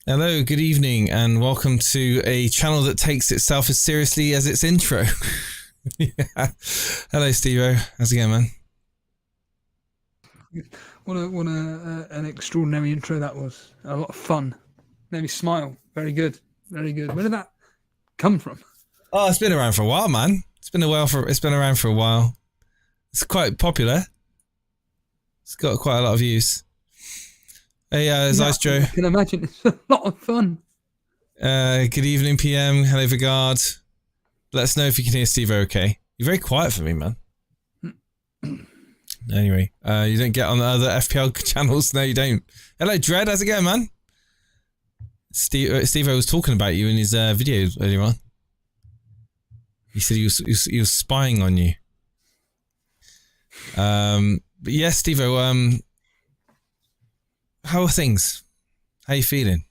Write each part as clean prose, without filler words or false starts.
Hello, good evening, and welcome to a channel that takes itself as seriously as its intro. Yeah. Hello, Steve-O. How's it going, man? What an extraordinary intro that was. A lot of fun. Made me smile. Very good. Very good. Where did that come from? Oh, it's been around for a while, man. It's been around for a while. It's quite popular. It's got quite a lot of views. Hey, it's Ice Joe. I can imagine it's a lot of fun. Good evening, PM. Hello, Vigard. Let us know if you can hear Steve-O okay. You're very quiet for me, man. Anyway, you don't get on the other FPL channels. No, you don't. Hello, Dread. How's it going, man? Steve-O was talking about you in his video earlier on. He said he was spying on you. But yeah, Steve-O, how are things? How you feeling?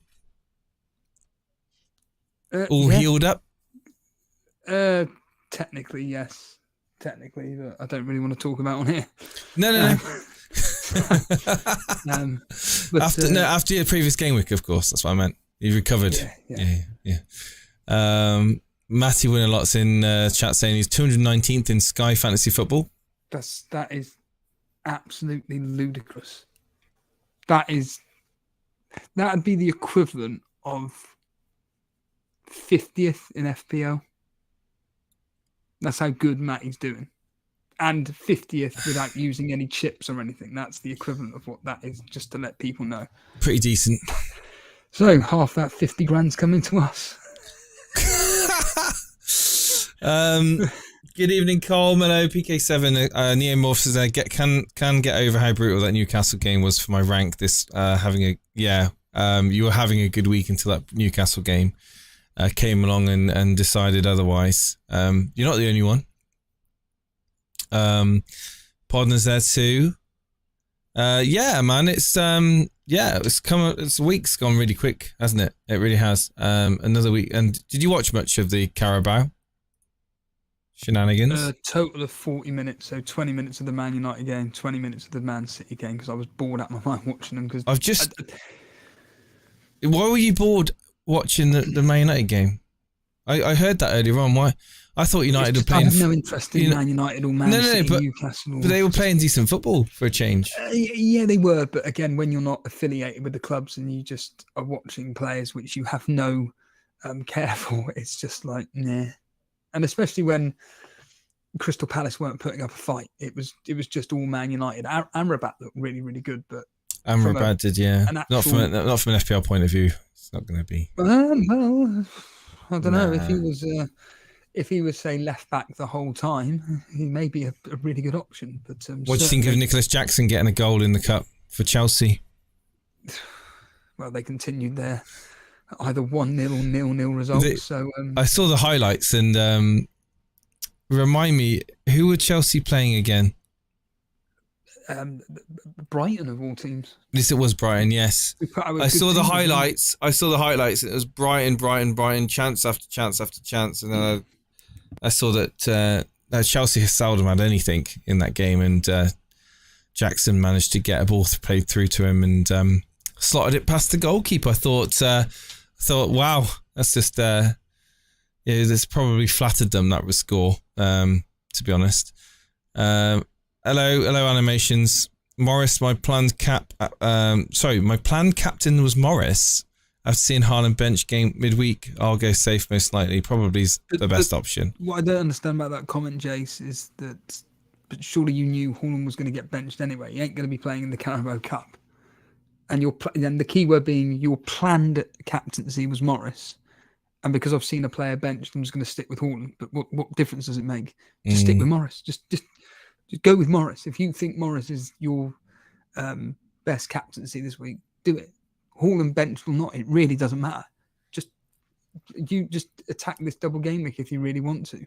All healed up? Technically, yes. Technically, but I don't really want to talk about on here. No. But, after your previous game week, of course. That's what I meant. You recovered. Yeah. Matty Winnerlot's in chat saying he's 219th in Sky Fantasy Football. That is absolutely ludicrous. That'd be the equivalent of 50th in FPL. That's how good Matty's doing. And 50th without using any chips or anything. That's the equivalent of what that is, just to let people know. Pretty decent. So half that 50 grand's coming to us. Good evening, Cole. Hello, PK7. Neomorph says can get over how brutal that Newcastle game was for my rank. You were having a good week until that Newcastle game came along and decided otherwise. You're not the only one. Podner's there too. Yeah, man. It's week's gone really quick, hasn't it? It really has. Another week. And did you watch much of the Carabao shenanigans? Total of 40 minutes. So 20 minutes of the Man United game, 20 minutes of the Man City game, because I was bored out of my mind watching them. Because why were you bored watching the Man United game? I heard that earlier on. Why? I thought United were playing. I have no interest in Man United or Man City, but Newcastle. But they were playing decent football for a change. Yeah, they were. But again, when you're not affiliated with the clubs and you just are watching players which you have no care for, it's just like, nah. And especially when Crystal Palace weren't putting up a fight, it was just all Man United. Amrabat looked really, really good, but Amrabat did, yeah. Not from an FPL point of view. It's not going to be. Well, I don't know if he was say left back the whole time, he may be a really good option. But what do you think of Nicholas Jackson getting a goal in the cup for Chelsea? Well, they continued their either 1-0 or 0-0 results. I saw the highlights and remind me, who were Chelsea playing again? Brighton of all teams. Yes, it was Brighton. Yes, I saw the highlights. It was Brighton, chance after chance after chance, and then I saw that Chelsea seldom had anything in that game, and Jackson managed to get a ball played through to him and slotted it past the goalkeeper. I thought, wow, that's just this probably flattered them, that score. To be honest. Hello, animations. Morris, my planned captain was Morris. After seeing Haaland bench game midweek, I'll go safe most likely. Probably is the best option. What I don't understand about that comment, Jace, is that but surely you knew Haaland was going to get benched anyway. He ain't going to be playing in the Carabao Cup. And the key word being your planned captaincy was Morris. And because I've seen a player benched, I'm just going to stick with Haaland. But what difference does it make? Just stick with Morris. Just go with Morris. If you think Morris is your best captaincy this week, do it. Haaland bench or not, it really doesn't matter. Just attack this double game week if you really want to.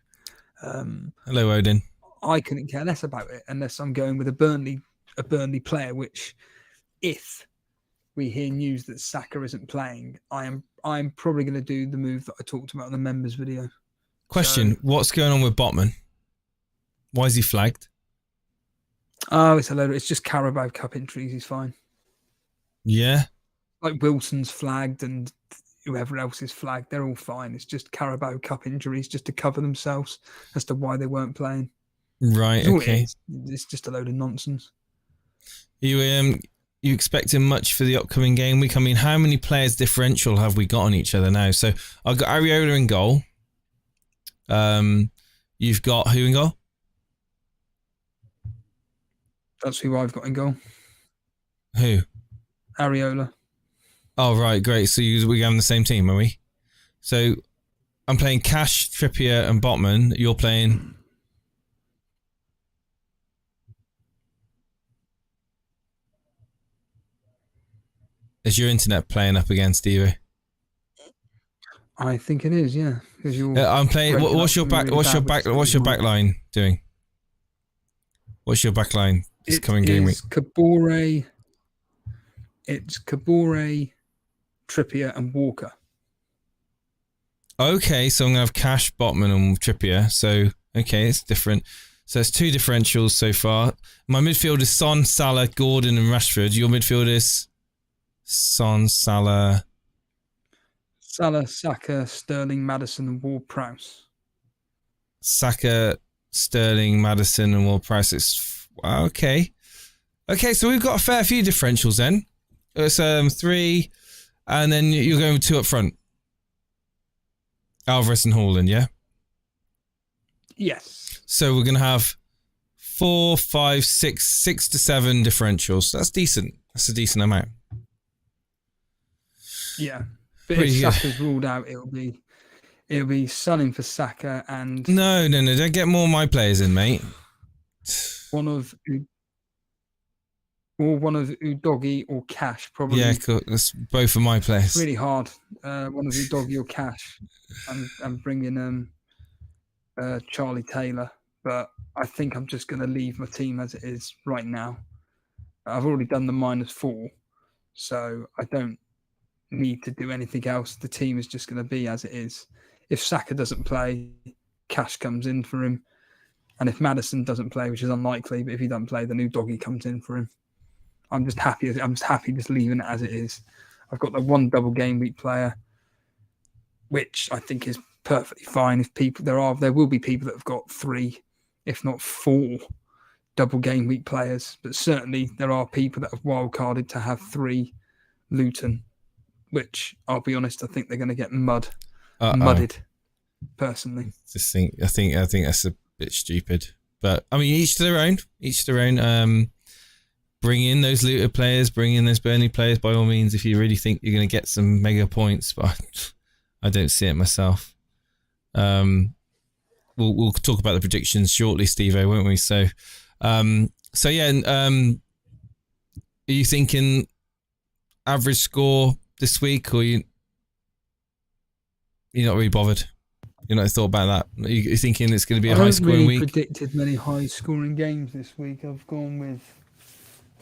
Hello, Odin. I couldn't care less about it unless I'm going with a Burnley player. Which, if we hear news that Saka isn't playing, I'm probably going to do the move that I talked about in the members video. Question: what's going on with Botman? Why is he flagged? Oh, it's just Carabao Cup injuries. He's fine. Yeah. like Wilson's flagged and whoever else is flagged. They're all fine. It's just Carabao Cup injuries just to cover themselves as to why they weren't playing. Right. Okay. It's just a load of nonsense. You expecting much for the upcoming game week? I mean, how many players differential have we got on each other now? So I've got Areola in goal. You've got who in goal? That's who I've got in goal. Who? Areola. Oh, right, great. So we're having the same team, are we? So I'm playing Cash, Trippier, and Botman. You're playing. Is your internet playing up against Stevie? I think it is, yeah. I'm playing. What's your back line doing? What's your back line this coming game week? It's Kabore, Trippier, and Walker. Okay, so I'm gonna have Cash, Botman, and Trippier. So okay, it's different. So it's 2 differentials so far. My midfield is Son, Salah, Gordon, and Rashford. Your midfield is Son, Salah, Saka, Sterling, Maddison, and Ward-Prowse. Saka, Sterling, Maddison, and Ward-Prowse. It's okay. Okay, so we've got a fair few differentials then. It's 3, and then you're going with 2 up front. Alvarez and Haaland, yeah? Yes. So we're going to have 4, 5, 6 to 7 differentials. That's decent. That's a decent amount. Yeah. But if Saka's ruled out, it'll be Son for Saka and... No. Don't get more of my players in, mate. One of Udogi or Cash, probably. Yeah, cool. That's both of my players. It's really hard. One of Udogi or Cash. And bring in Charlie Taylor. But I think I'm just going to leave my team as it is right now. I've already done the -4, so I don't need to do anything else. The team is just going to be as it is. If Saka doesn't play, Cash comes in for him. And if Maddison doesn't play, which is unlikely, but if he doesn't play, then Udogi comes in for him. I'm just happy just leaving it as it is. I've got the 1 double game week player, which I think is perfectly fine. If there will be people that have got 3, if not 4 double game week players, but certainly there are people that have wildcarded to have 3 Luton, which I'll be honest, I think they're going to get mudded. Personally, I think that's a bit stupid, but I mean, each to their own. Bring in those Luton players, bring in those Burnley players by all means if you really think you're going to get some mega points, but I don't see it myself. We'll talk about the predictions shortly, Steve-O, won't we? So yeah, are you thinking average score this week, or you're not really bothered? You're not thought about that? You're thinking it's going to be a high-scoring week? I haven't really predicted many high-scoring games this week. I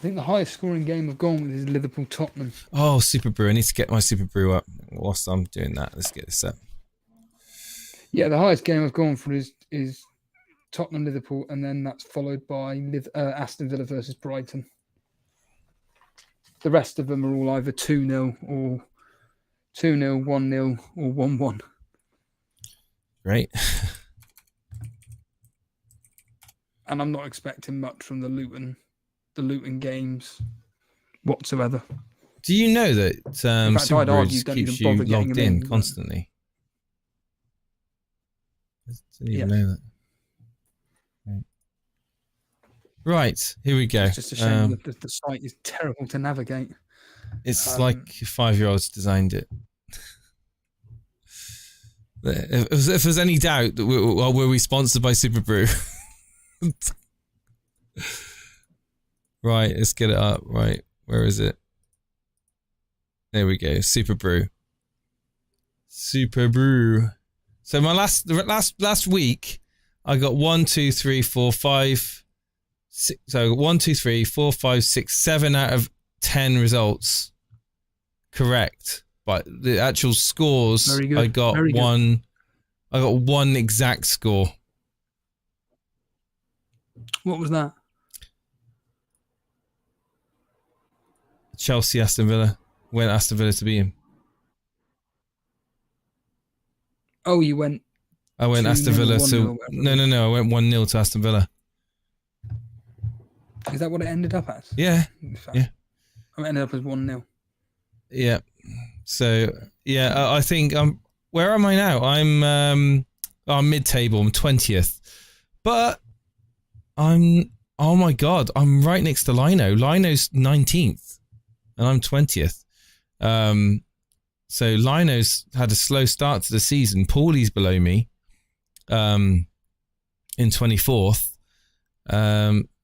think the highest scoring game I've gone with is Liverpool-Tottenham. Oh, Super Brew. I need to get my Super Brew up. Whilst I'm doing that, let's get this up. Yeah, the highest game I've gone for is Tottenham-Liverpool, and then that's followed by Aston Villa versus Brighton. The rest of them are all either 2-0 or 2-0, 1-0 or 1-1. Right. And I'm not expecting much from the Luton games whatsoever. Do you know that Super Brew keeps you logged in constantly? I didn't even know that. Right, here we go. It's just a shame that the site is terrible to navigate. It's like 5-year-olds designed it. If there's any doubt that were we sponsored by Super Brew? Right, let's get it up. Right, where is it? There we go. Super Brew. Super Brew. So my last week, I got 1, 2, 3, 4, 5, 6. So 1, 2, 3, 4, 5, 6, 7 out of 10 results correct. But the actual scores, I got one. I got 1 exact score. What was that? Chelsea, Aston Villa. went Aston Villa to beat him. Oh, you went. I went Aston Villa. So no. I went 1-0 to Aston Villa. Is that what it ended up as? Yeah. Yeah. I ended up as 1-0. Yeah. So yeah, I think where am I now? I'm mid-table. I'm 20th, but oh my god, I'm right next to Lino. Lino's 19th, and I'm 20th. So Lino's had a slow start to the season. Paulie's below me, in 24th.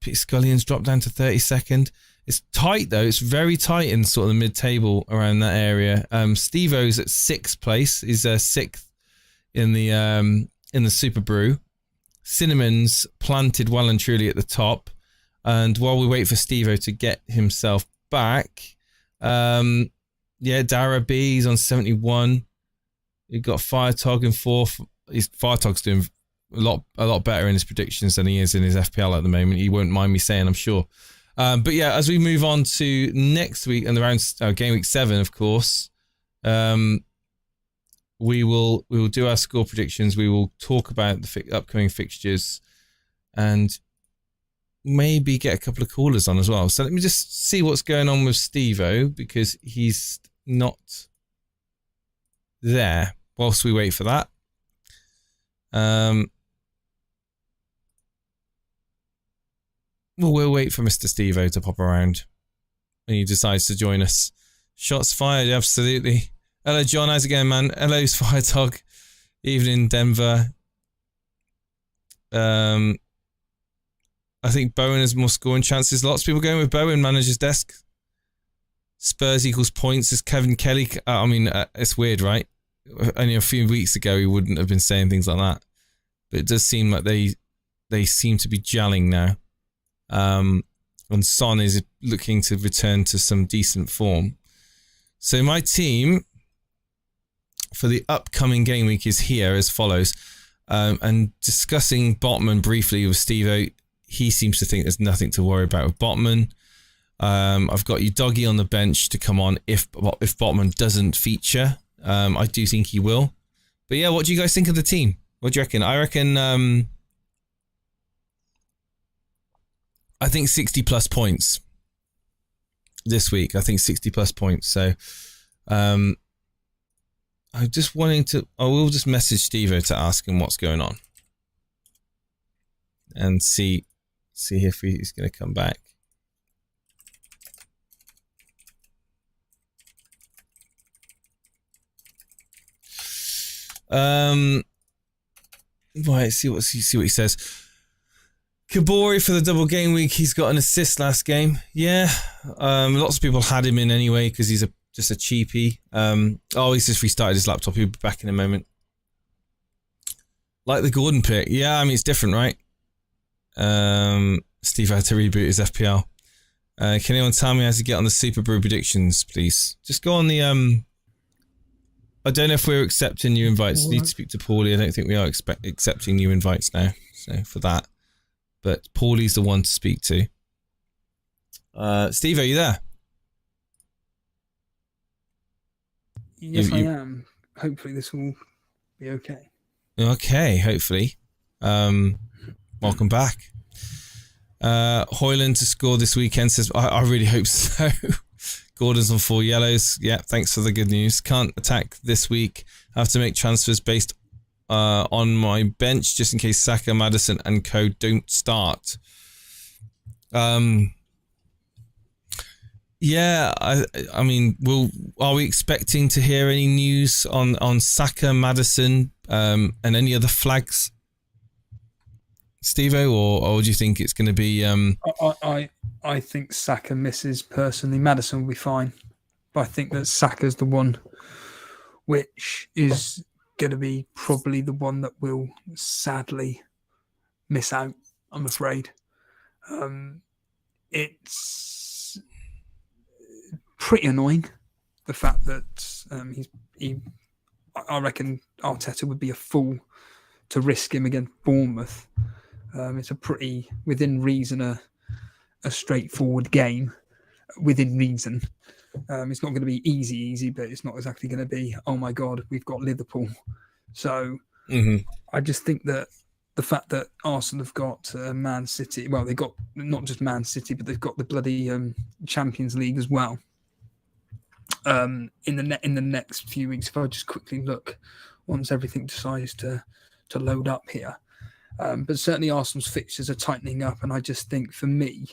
Pete Scullion's dropped down to 32nd. It's tight though. It's very tight in sort of the mid-table around that area. Steve-O's at 6th place. He's 6th in the Super Brew. Cinnamon's planted well and truly at the top. And while we wait for Steve-O to get himself back, Dara B, he's on 71. You've got Firetog in 4th. Firetog's doing a lot better in his predictions than he is in his FPL at the moment. He won't mind me saying, I'm sure. But yeah, as we move on to next week and around game week 7, of course, we will do our score predictions. We will talk about the upcoming fixtures and maybe get a couple of callers on as well. So let me just see what's going on with Steve-O, because he's not there whilst we wait for that. We'll wait for Mr. Steve-O to pop around when he decides to join us. Shots fired, absolutely. Hello, John. How's it going, man? Hello, Firetog. Evening, Denver. I think Bowen has more scoring chances. Lots of people going with Bowen, manager's desk. Spurs equals points. Is Kevin Kelly? It's weird, right? Only a few weeks ago, he wouldn't have been saying things like that. But it does seem like they seem to be gelling now. And Son is looking to return to some decent form. So my team for the upcoming game week is here as follows. And discussing Botman briefly with Steve-O, he seems to think there's nothing to worry about with Botman. I've got you Doggy on the bench to come on if Botman doesn't feature. I do think he will. But yeah, what do you guys think of the team? What do you reckon? I reckon I think 60 plus points this week. I think 60 plus points. So I'm just wanting to... I will just message Steve-O to ask him what's going on. And see if he's going to come back. Right, see what he says. Kabori for the double game week. He's got an assist last game. Yeah, lots of people had him in anyway because he's just a cheapie. He's just restarted his laptop. He'll be back in a moment. Like the Gordon pick. Yeah, I mean, it's different, right? Steve had to reboot his FPL. Can anyone tell me how to get on the Super Brew predictions, please? Just go on the... I don't know if we're accepting new invites. Need to speak to Paulie. I don't think we are accepting new invites now. So for that. But Paulie's the one to speak to. Steve, are you there? Yes, I am. Hopefully this will be okay. Okay, hopefully. Welcome back. Hoyland to score this weekend says, I really hope so. Gordon's on 4 yellows. Yeah, thanks for the good news. Can't attack this week. I have to make transfers based on my bench just in case Saka, Maddison and co don't start. Yeah, I mean, are we expecting to hear any news on Saka, Maddison, and any other flags, Steve-O, or do you think it's going to be... I think Saka misses personally. Maddison will be fine. But I think that Saka's the one which is going to be probably the one that will sadly miss out, I'm afraid. It's pretty annoying, the fact that I reckon Arteta would be a fool to risk him against Bournemouth. It's a pretty, within reason, a straightforward game, within reason. It's not going to be easy, but it's not exactly going to be, oh my God, we've got Liverpool. So I just think that the fact that Arsenal have got Man City, well, they've got not just Man City, but they've got the bloody Champions League as well. In the next few weeks, if I just quickly look, once everything decides to load up here, but certainly Arsenal's fixtures are tightening up, and I just think for me,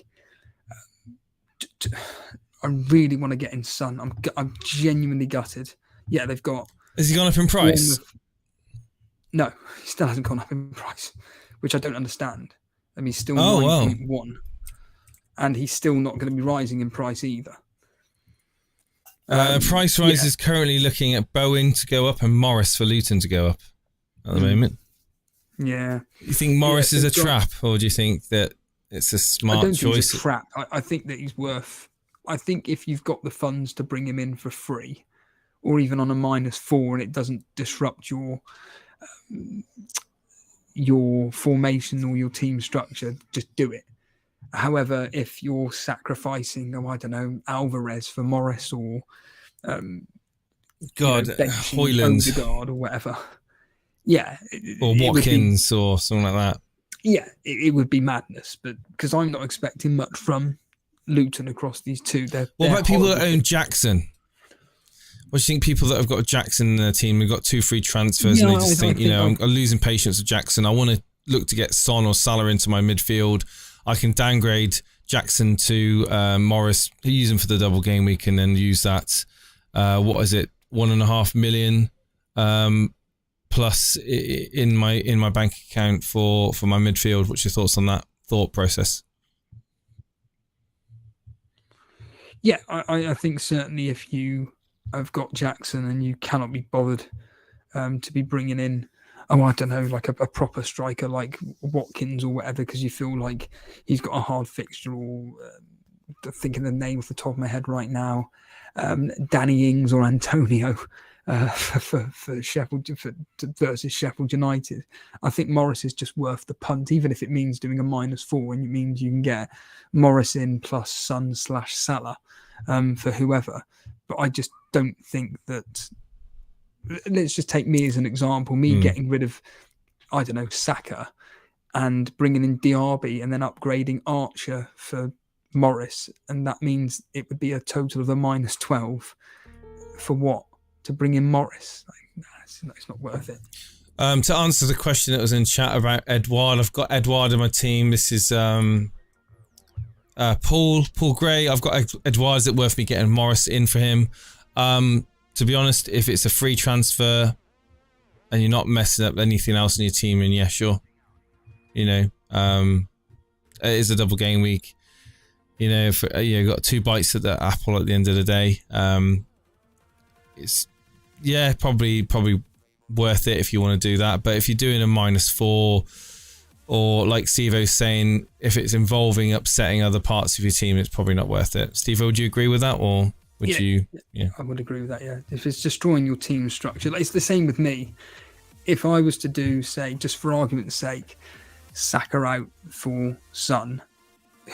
I really want to get in Son. I'm genuinely gutted. Yeah, they've got. Has he gone up in price? No, he still hasn't gone up in price, which I don't understand. I mean, he's still 9.1, and he's still not going to be rising in price either. Price rise is currently looking at Bowen to go up and Morris for Luton to go up at the moment. Yeah. You think Morris is a trap, or do you think that it's a smart choice? I don't think it's a trap. I think that he's worth. I think if you've got the funds to bring him in for free, or even on a -4, and it doesn't disrupt your formation or your team structure, just do it. However, if you're sacrificing, I don't know, Alvarez for Morris or Højlund Odegaard or whatever, or Watkins or something like that. Yeah, it would be madness. But because I'm not expecting much from Luton across these two. What about people that own Jackson? What do you think? People that have got Jackson in their team, they've got 2 free transfers, and they just think, I'm losing patience with Jackson. I want to look to get Son or Salah into my midfield. I can downgrade Jackson to Morris, use him for the double game week, and then use that. What is it? 1.5 million plus in my bank account for my midfield. What's your thoughts on that thought process? Yeah, I think certainly if you have got Jackson and you cannot be bothered to be bringing in, I don't know, like a proper striker like Watkins or whatever, because you feel like he's got a hard fixture, or thinking the name off the top of my head right now, Danny Ings or Antonio for Sheffield versus Sheffield United. I think Morris is just worth the punt, even if it means doing a -4, and it means you can get Morris in plus Son/Salah for whoever. But I just don't think that. Let's just take me as an example. Me getting rid of, I don't know, Saka, and bringing in Diaby, and then upgrading Archer for Morris, and that means it would be a total of a -12 for what? To bring in Morris? It's not worth it. To answer the question that was in chat about Edouard, I've got Edouard in my team. This is Paul Gray. I've got Edouard. Is it worth me getting Morris in for him? To be honest, if it's a free transfer and you're not messing up anything else in your team, and yeah, sure. It is a double game week. If you've got 2 bites at the apple at the end of the day. It's probably worth it if you want to do that. But if you're doing a -4, or like Steve-O's saying, if it's involving upsetting other parts of your team, it's probably not worth it. Steve-O, would you agree with that, or would you? Yeah, I would agree with that. Yeah, if it's destroying your team structure, it's the same with me. If I was to do, say, just for argument's sake, Saka out for Son,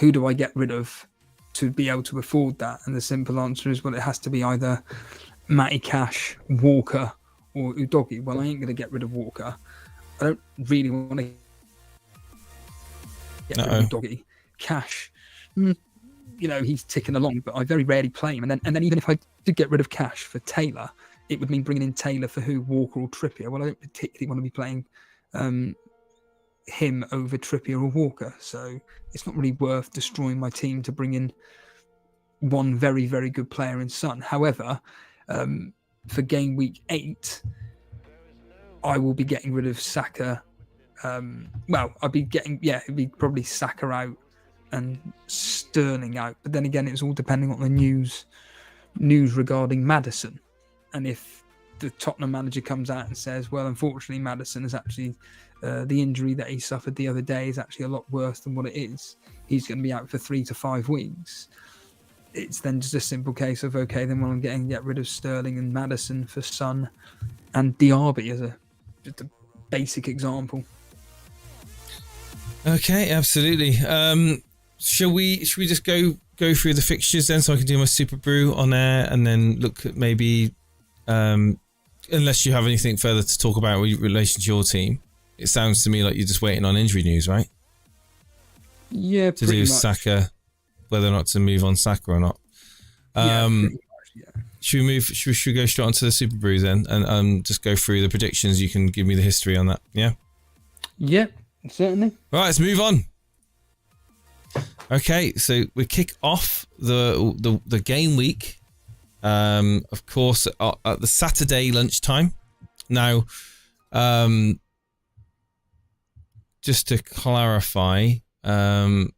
who do I get rid of to be able to afford that? And the simple answer is, well, it has to be either Matty Cash, Walker, or Udogie. Well, I ain't going to get rid of Walker. I don't really want to get rid of Udogie. Cash, he's ticking along, but I very rarely play him. And then even if I did get rid of Cash for Taylor, it would mean bringing in Taylor for who? Walker or Trippier. Well, I don't particularly want to be playing him over Trippier or Walker. So it's not really worth destroying my team to bring in one very, very good player in Son. However, for game week 8, I will be getting rid of Saka. I'll be getting, it'd be probably Saka out and Sterling out. But then again, it's all depending on the news regarding Maddison. And if the Tottenham manager comes out and says, well, unfortunately, Maddison is actually, the injury that he suffered the other day is actually a lot worse than what it is. He's going to be out for 3 to 5 weeks. It's then just a simple case of, okay, then I'm get rid of Sterling and Maddison for Son and Diaby as just a basic example. Okay, absolutely. Shall we just go go through the fixtures then, so I can do my Super Brew on air, and then look at maybe, unless you have anything further to talk about in relation to your team. It sounds to me like you're just waiting on injury news, right? Yeah, to do much. Saka, whether or not to move on Saka or not. Much, Should we go straight onto the Super Brew then, and just go through the predictions? You can give me the history on that. Yeah. Yep, certainly. Right, let's move on. Okay, so we kick off the game week, of course, at the Saturday lunchtime. Now, just to clarify, I've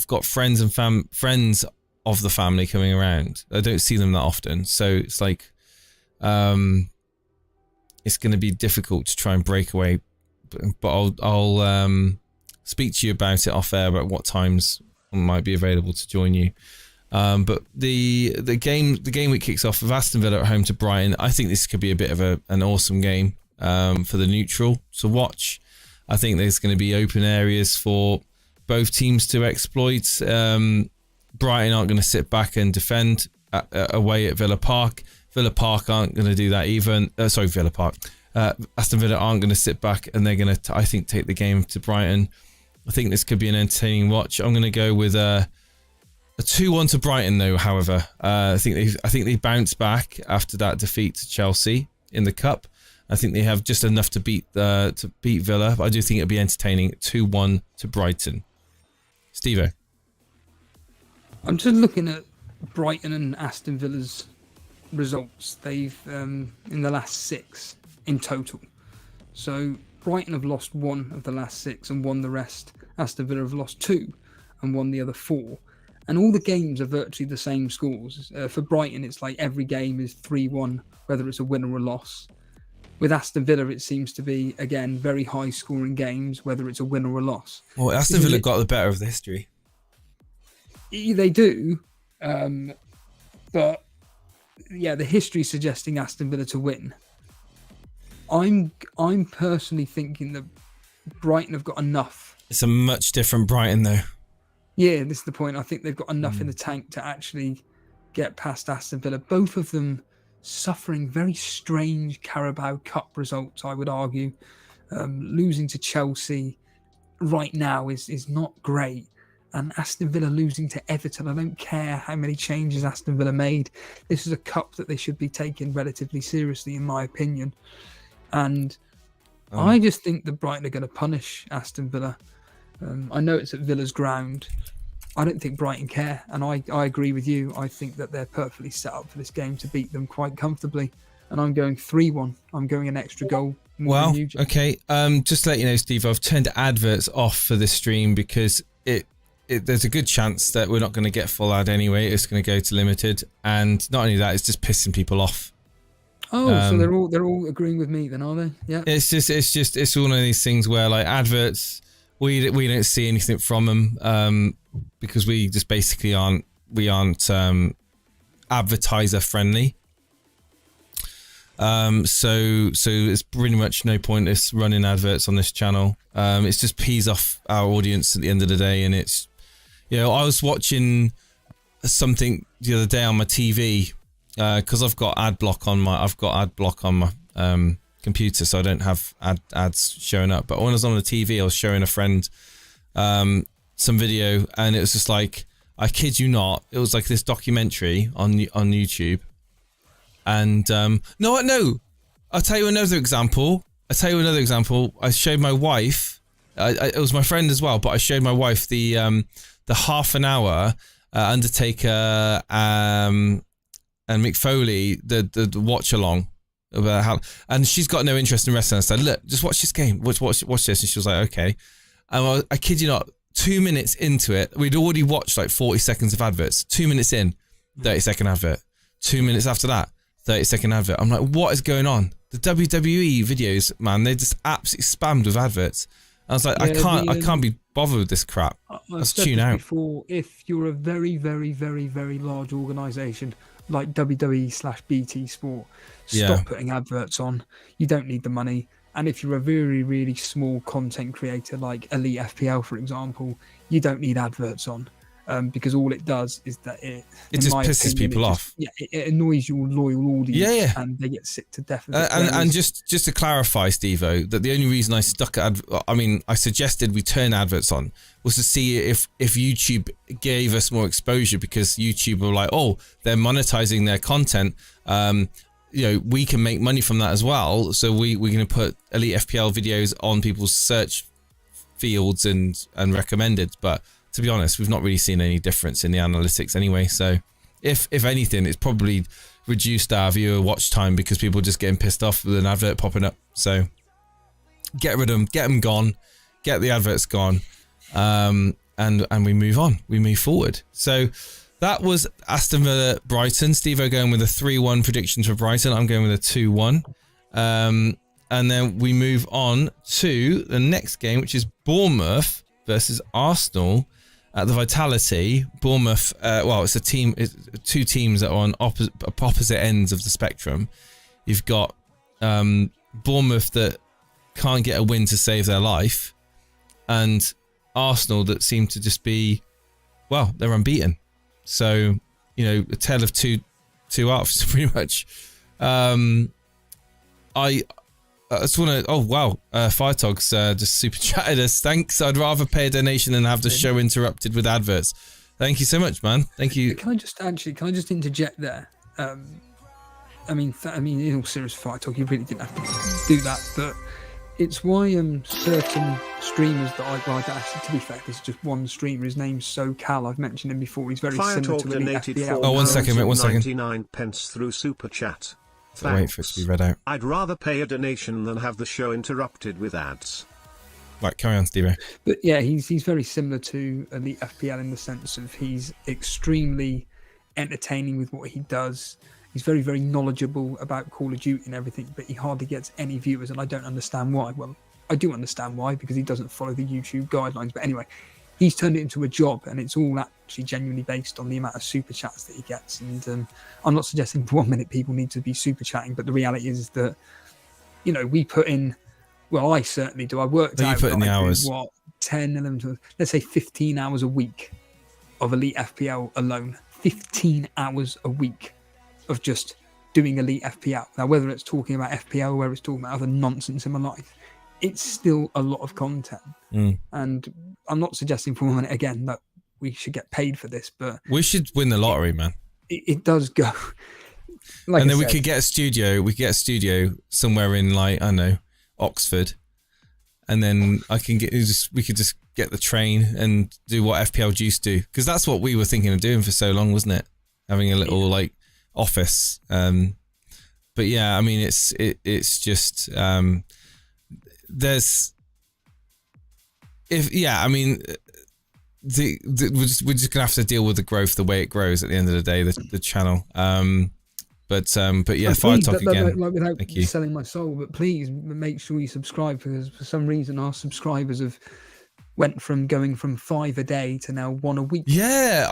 got friends and friends of the family coming around. I don't see them that often, so it's like, it's going to be difficult to try and break away. But I'll speak to you about it off air about what times I might be available to join you. But the game week kicks off with Aston Villa at home to Brighton. I think this could be a bit of an awesome game for the neutral to watch. I think there's going to be open areas for both teams to exploit. Brighton aren't going to sit back and defend away at Villa Park. Villa Park aren't going to do that even. Villa Park. Aston Villa aren't going to sit back, and they're going to, I think, take the game to Brighton. I think this could be an entertaining watch. I'm going to go with a 2-1 to Brighton, though. However, I think they bounce back after that defeat to Chelsea in the cup. I think they have just enough to beat Villa. But I do think it'll be entertaining. 2-1 to Brighton. Steve-o. I'm just looking at Brighton and Aston Villa's results. They've in the last 6 in total. So Brighton have lost 1 of the last 6 and won the rest. Aston Villa have lost 2 and won the other 4. And all the games are virtually the same scores. For Brighton, it's like every game is 3-1, whether it's a win or a loss. With Aston Villa, it seems to be, again, very high-scoring games, whether it's a win or a loss. Well, Aston Villa got the better of the history. They do. But, yeah, the history suggesting Aston Villa to win. I'm personally thinking that Brighton have got enough. It's a much different Brighton, though. Yeah, this is the point. I think they've got enough in the tank to actually get past Aston Villa. Both of them suffering very strange Carabao Cup results, I would argue. Losing to Chelsea right now is not great. And Aston Villa losing to Everton, I don't care how many changes Aston Villa made. This is a cup that they should be taking relatively seriously, in my opinion. And I just think that Brighton are going to punish Aston Villa. I know it's at Villa's ground. I don't think Brighton care. And I agree with you. I think that they're perfectly set up for this game to beat them quite comfortably. And I'm going 3-1. I'm going an extra goal. Well, okay. Just to let you know, Steve, I've turned adverts off for this stream because there's a good chance that we're not going to get full ad anyway. It's going to go to limited. And not only that, it's just pissing people off. Oh, so they're all agreeing with me then, are they? Yeah. It's one of these things where like adverts, we don't see anything from them because we just basically aren't advertiser friendly. So it's pretty much no point us running adverts on this channel. It's just pees off our audience at the end of the day, and it's, I was watching something the other day on my TV. Because I've got ad block on my computer, so I don't have ads showing up. But when I was on the TV, I was showing a friend some video, and it was just like, I kid you not, it was like this documentary on YouTube. And no, I'll tell you another example. I showed my wife. It was my friend as well, but I showed my wife the half an hour Undertaker and Mick Foley, the watch along about how, and she's got no interest in wrestling. I said, look, just watch this game, watch this, and she was like, okay. And I kid you not, 2 minutes into it, we'd already watched like 40 seconds of adverts. 2 minutes in, 30-second advert. 2 minutes after that, 30-second advert. I'm like, what is going on? The WWE videos, man, they just absolutely spammed with adverts. I was like, yeah, I can't be bothered with this crap. Let's tune out. Before, if you're a very, very, very, very large organisation like WWE/BT Sport, stop putting adverts on. You don't need the money. And if you're a very, really small content creator like Elite FPL, for example, you don't need adverts on. because all it does is that it just pisses people off. Yeah, it annoys your loyal audience, and they get sick to death of it. And just to clarify, Steve-O, that the only reason I suggested we turn adverts on was to see if YouTube gave us more exposure, because YouTube were like, oh, they're monetizing their content. We can make money from that as well. So we're going to put Elite FPL videos on people's search fields and recommended. But to be honest, we've not really seen any difference in the analytics anyway. So if anything, it's probably reduced our viewer watch time because people are just getting pissed off with an advert popping up. So get rid of them, get them gone, get the adverts gone, and we move on. We move forward. So that was Aston Villa Brighton. Steve-O going with a 3-1 prediction for Brighton. I'm going with a 2-1. And then we move on to the next game, which is Bournemouth versus Arsenal at the Vitality. Bournemouth, it's two teams that are on opposite ends of the spectrum. You've got Bournemouth that can't get a win to save their life, and Arsenal that seem to just be, they're unbeaten. So, a tale of two halves, pretty much. I just want to... Firetogs just super chatted us. Thanks. I'd rather pay a donation than have the show interrupted with adverts. Thank you so much, man. Thank you. Can I just interject there? In all serious, Firetog, you really didn't have to do that, but it's why certain streamers that actually, to be fair, this is just one streamer. His name's SoCal. I've mentioned him before. He's very similar to Elite FPL. Oh, 1 second, mate. 1 second. 99 pence through super chat. So wait for it to be read out. I'd rather pay a donation than have the show interrupted with ads. Right, carry on, Steve. But yeah, he's very similar to Elite FPL in the sense of he's extremely entertaining with what he does. He's very, very knowledgeable about Call of Duty and everything, but he hardly gets any viewers, and I don't understand why. Well, I do understand why, because he doesn't follow the YouTube guidelines. But anyway, he's turned it into a job, and it's all actually genuinely based on the amount of super chats that he gets. And I'm not suggesting for 1 minute people need to be super chatting, but the reality is that, we put in, well, I certainly do. I worked out. You put in the hours. 10, 11, 12, let's say 15 hours a week of Elite FPL alone. 15 hours a week of just doing Elite FPL. Now, whether it's talking about FPL or whether it's talking about other nonsense in my life, it's still a lot of content. And I'm not suggesting for a minute again that we should get paid for this, but we should win the lottery, man. It does go. And then we could get a studio. We could get a studio somewhere in, like, I don't know, Oxford, and then we could just get the train and do what FPL Juice do, because that's what we were thinking of doing for so long, wasn't it? Having a little like office. But yeah, I mean, it's just there's we're just gonna have to deal with the growth the way it grows at the end of the day, the channel. But yeah, Fire Talk again. Without Thank you. selling my soul, but please make sure you subscribe, because for some reason our subscribers have went from going from 5 a day to now 1 a week. Yeah,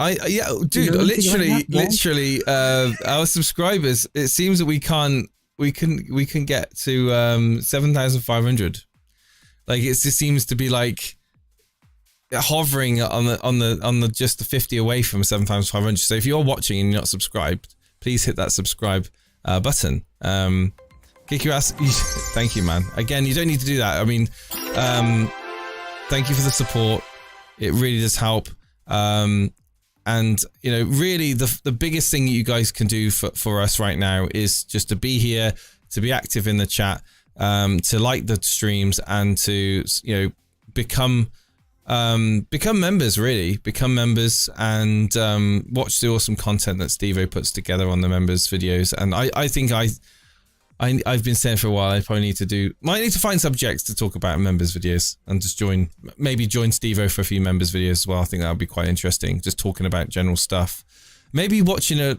dude, literally, our subscribers. It seems that we can get to 7,500. Like, it just seems to be like hovering on the just the 50 away from 7,500. So if you're watching and you're not subscribed, please hit that subscribe button. Kick your ass. Thank you, man. Again, you don't need to do that. I mean, thank you for the support. It really does help. And, really the biggest thing you guys can do for us right now is just to be here, to be active in the chat, to like the streams, and to, become members, really. Become members and watch the awesome content that Steve-O puts together on the members videos. And I think I've been saying for a while, might need to find subjects to talk about in members videos, and just join Steve-O for a few members videos as well. I think that would be quite interesting, just talking about general stuff. Maybe watching do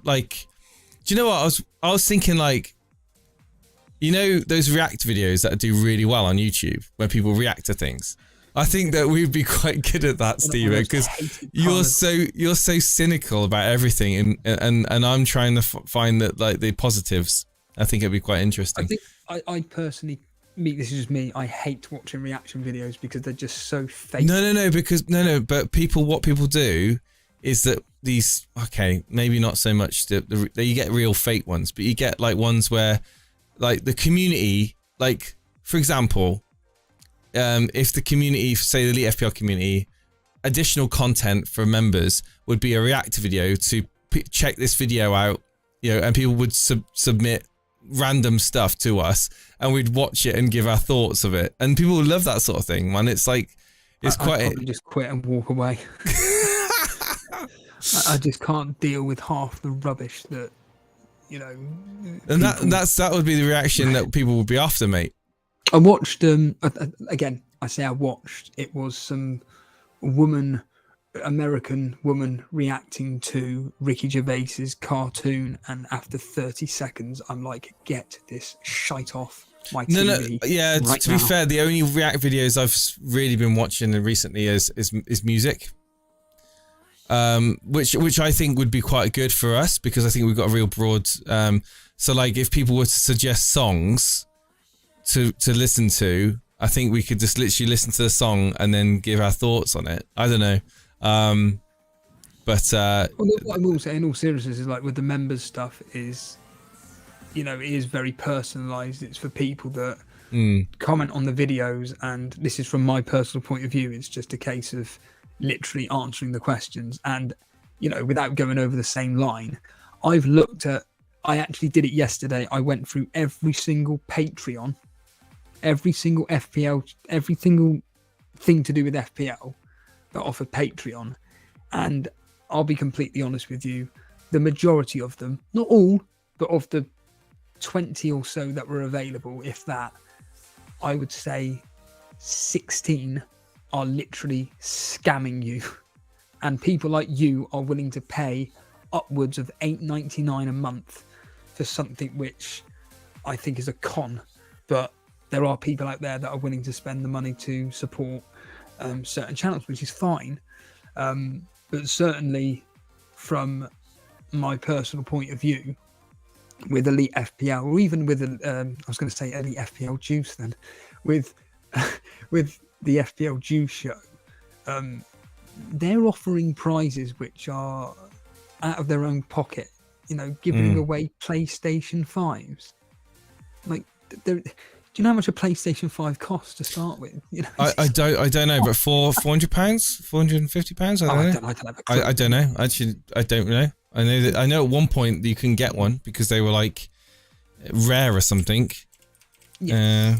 you know what I was thinking, like, those react videos that do really well on YouTube where people react to things. I think that we'd be quite good at that, Steve, because you're so cynical about everything, and I'm trying to find that, like, the positives. I think it'd be quite interesting. I think I personally, this is just me, I hate watching reaction videos because they're just so fake. No, but what people do is that these, okay, maybe not so much you get real fake ones, but you get like ones where like the community, like for example, if the community, say the Elite FPL community, additional content for members would be a react video to check this video out, you know, and people would submit random stuff to us and we'd watch it and give our thoughts of it, and people would love that sort of thing, man. It's like, it's quite. I'd just quit and walk away. I just can't deal with half the rubbish that, you know. And that would be the reaction that people would be after, mate. I watched again. I say I watched. It was some American woman reacting to Ricky Gervais's cartoon, and after 30 seconds, I'm like, get this shite off my TV. No, yeah. Right to be fair, the only react videos I've really been watching recently is music. Which I think would be quite good for us, because I think we've got a real broad. So like, if people were to suggest songs to listen to, I think we could just literally listen to the song and then give our thoughts on it. I don't know. But what I will say in all seriousness is, like, with the members stuff is, you know, it is very personalised. It's for people that comment on the videos, and this is from my personal point of view. It's just a case of literally answering the questions, and, you know, without going over the same line. I actually did it yesterday. I went through every single Patreon, every single FPL, every single thing to do with FPL that offered Patreon, and I'll be completely honest with you, the majority of them, not all, but of the 20 or so that were available, if that, I would say 16 are literally scamming you, and people like you are willing to pay upwards of $8.99 a month for something which I think is a con. But there are people out there that are willing to spend the money to support certain channels, which is fine. But certainly from my personal point of view, with Elite FPL, or even with I was going to say Elite FPL Juice, then with the FPL Juice show, they're offering prizes which are out of their own pocket, you know, giving away PlayStation 5s. Like, do you know how much a PlayStation 5 costs to start with? You know, I don't know, but for £400, £450, I don't know. Actually, I don't know. I know at one point you can get one because they were like rare or something. Yeah,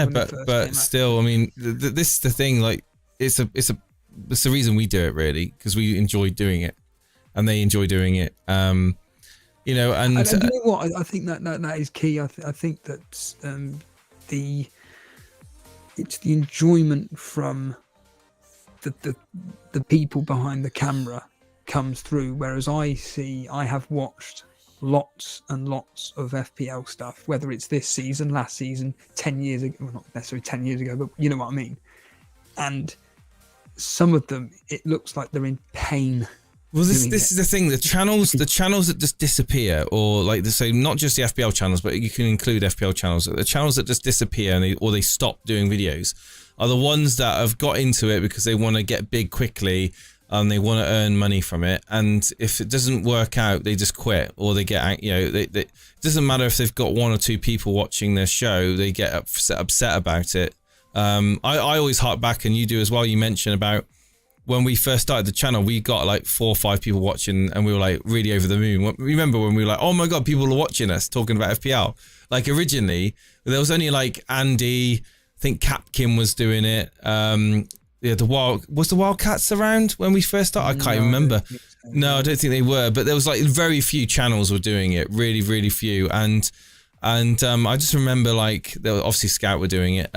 but still, I mean, this is the thing. Like, it's the reason we do it, really, because we enjoy doing it, and they enjoy doing it. You know, and you know what? I think that is key. I think that it's the enjoyment from the people behind the camera comes through. Whereas I have watched lots and lots of FPL stuff, whether it's this season, last season, 10 years ago, well, not necessarily 10 years ago, but you know what I mean. And some of them, it looks like they're in pain. Well, this is the thing. The channels that just disappear, or like they say, not just the FPL channels, but you can include FPL channels. The channels that just disappear and they stop doing videos are the ones that have got into it because they want to get big quickly and they want to earn money from it. And if it doesn't work out, they just quit, or they get, you know, it doesn't matter if they've got 1 or 2 people watching their show, they get upset about it. I always hark back, and you do as well. You mentioned about when we first started the channel, we got like 4 or 5 people watching, and we were like really over the moon. Remember when we were like, oh my God, people are watching us talking about FPL. Like, originally, there was only like Andy, I think Capkin was doing it. Yeah, was the Wildcats around when we first started? I can't even remember. No, I don't think they were, but there was like very few channels were doing it, really, really few. And I just remember, like, there was obviously Scout were doing it.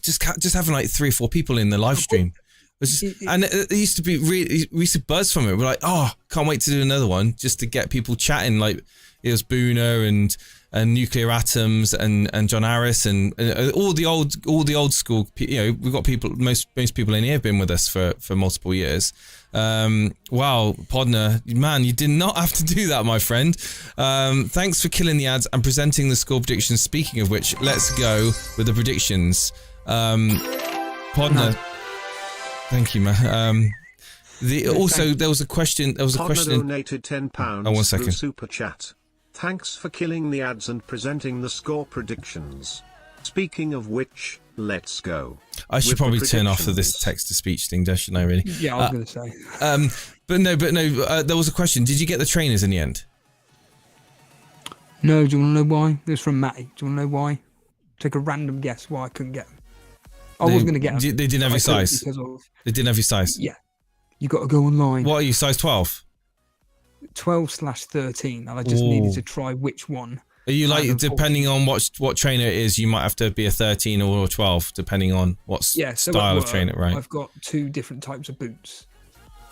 Just having like 3 or 4 people in the live stream. And it used to be really, we used to buzz from it. We're like, oh, can't wait to do another one, just to get people chatting. Like, it was Boona and Nuclear Atoms and John Harris and all the old school. You know, we've got people. Most people in here have been with us for multiple years. Wow, Podner, man, you did not have to do that, my friend. Thanks for killing the ads and presenting the score predictions. Speaking of which, let's go with the predictions. Podner. Thank you, man. Also, there was a question. Partner donated £10 Oh, 1 second. through Super Chat. Thanks for killing the ads and presenting the score predictions. Speaking of which, let's go. I should probably turn off of this text-to-speech thing, shouldn't I, really? Yeah, I was going to say. But no, there was a question. Did you get the trainers in the end? No, do you want to know why? It was from Matty. Do you want to know why? Take a random guess why I couldn't get them. I was going to get them. They didn't have your size? They didn't have your size? Yeah. You got to go online. What are you, size 12? 12/13, and I just needed to try which one. Are you like, depending on what trainer it is, you might have to be a 13 or a 12, depending on what style of trainer, right? I've got 2 different types of boots.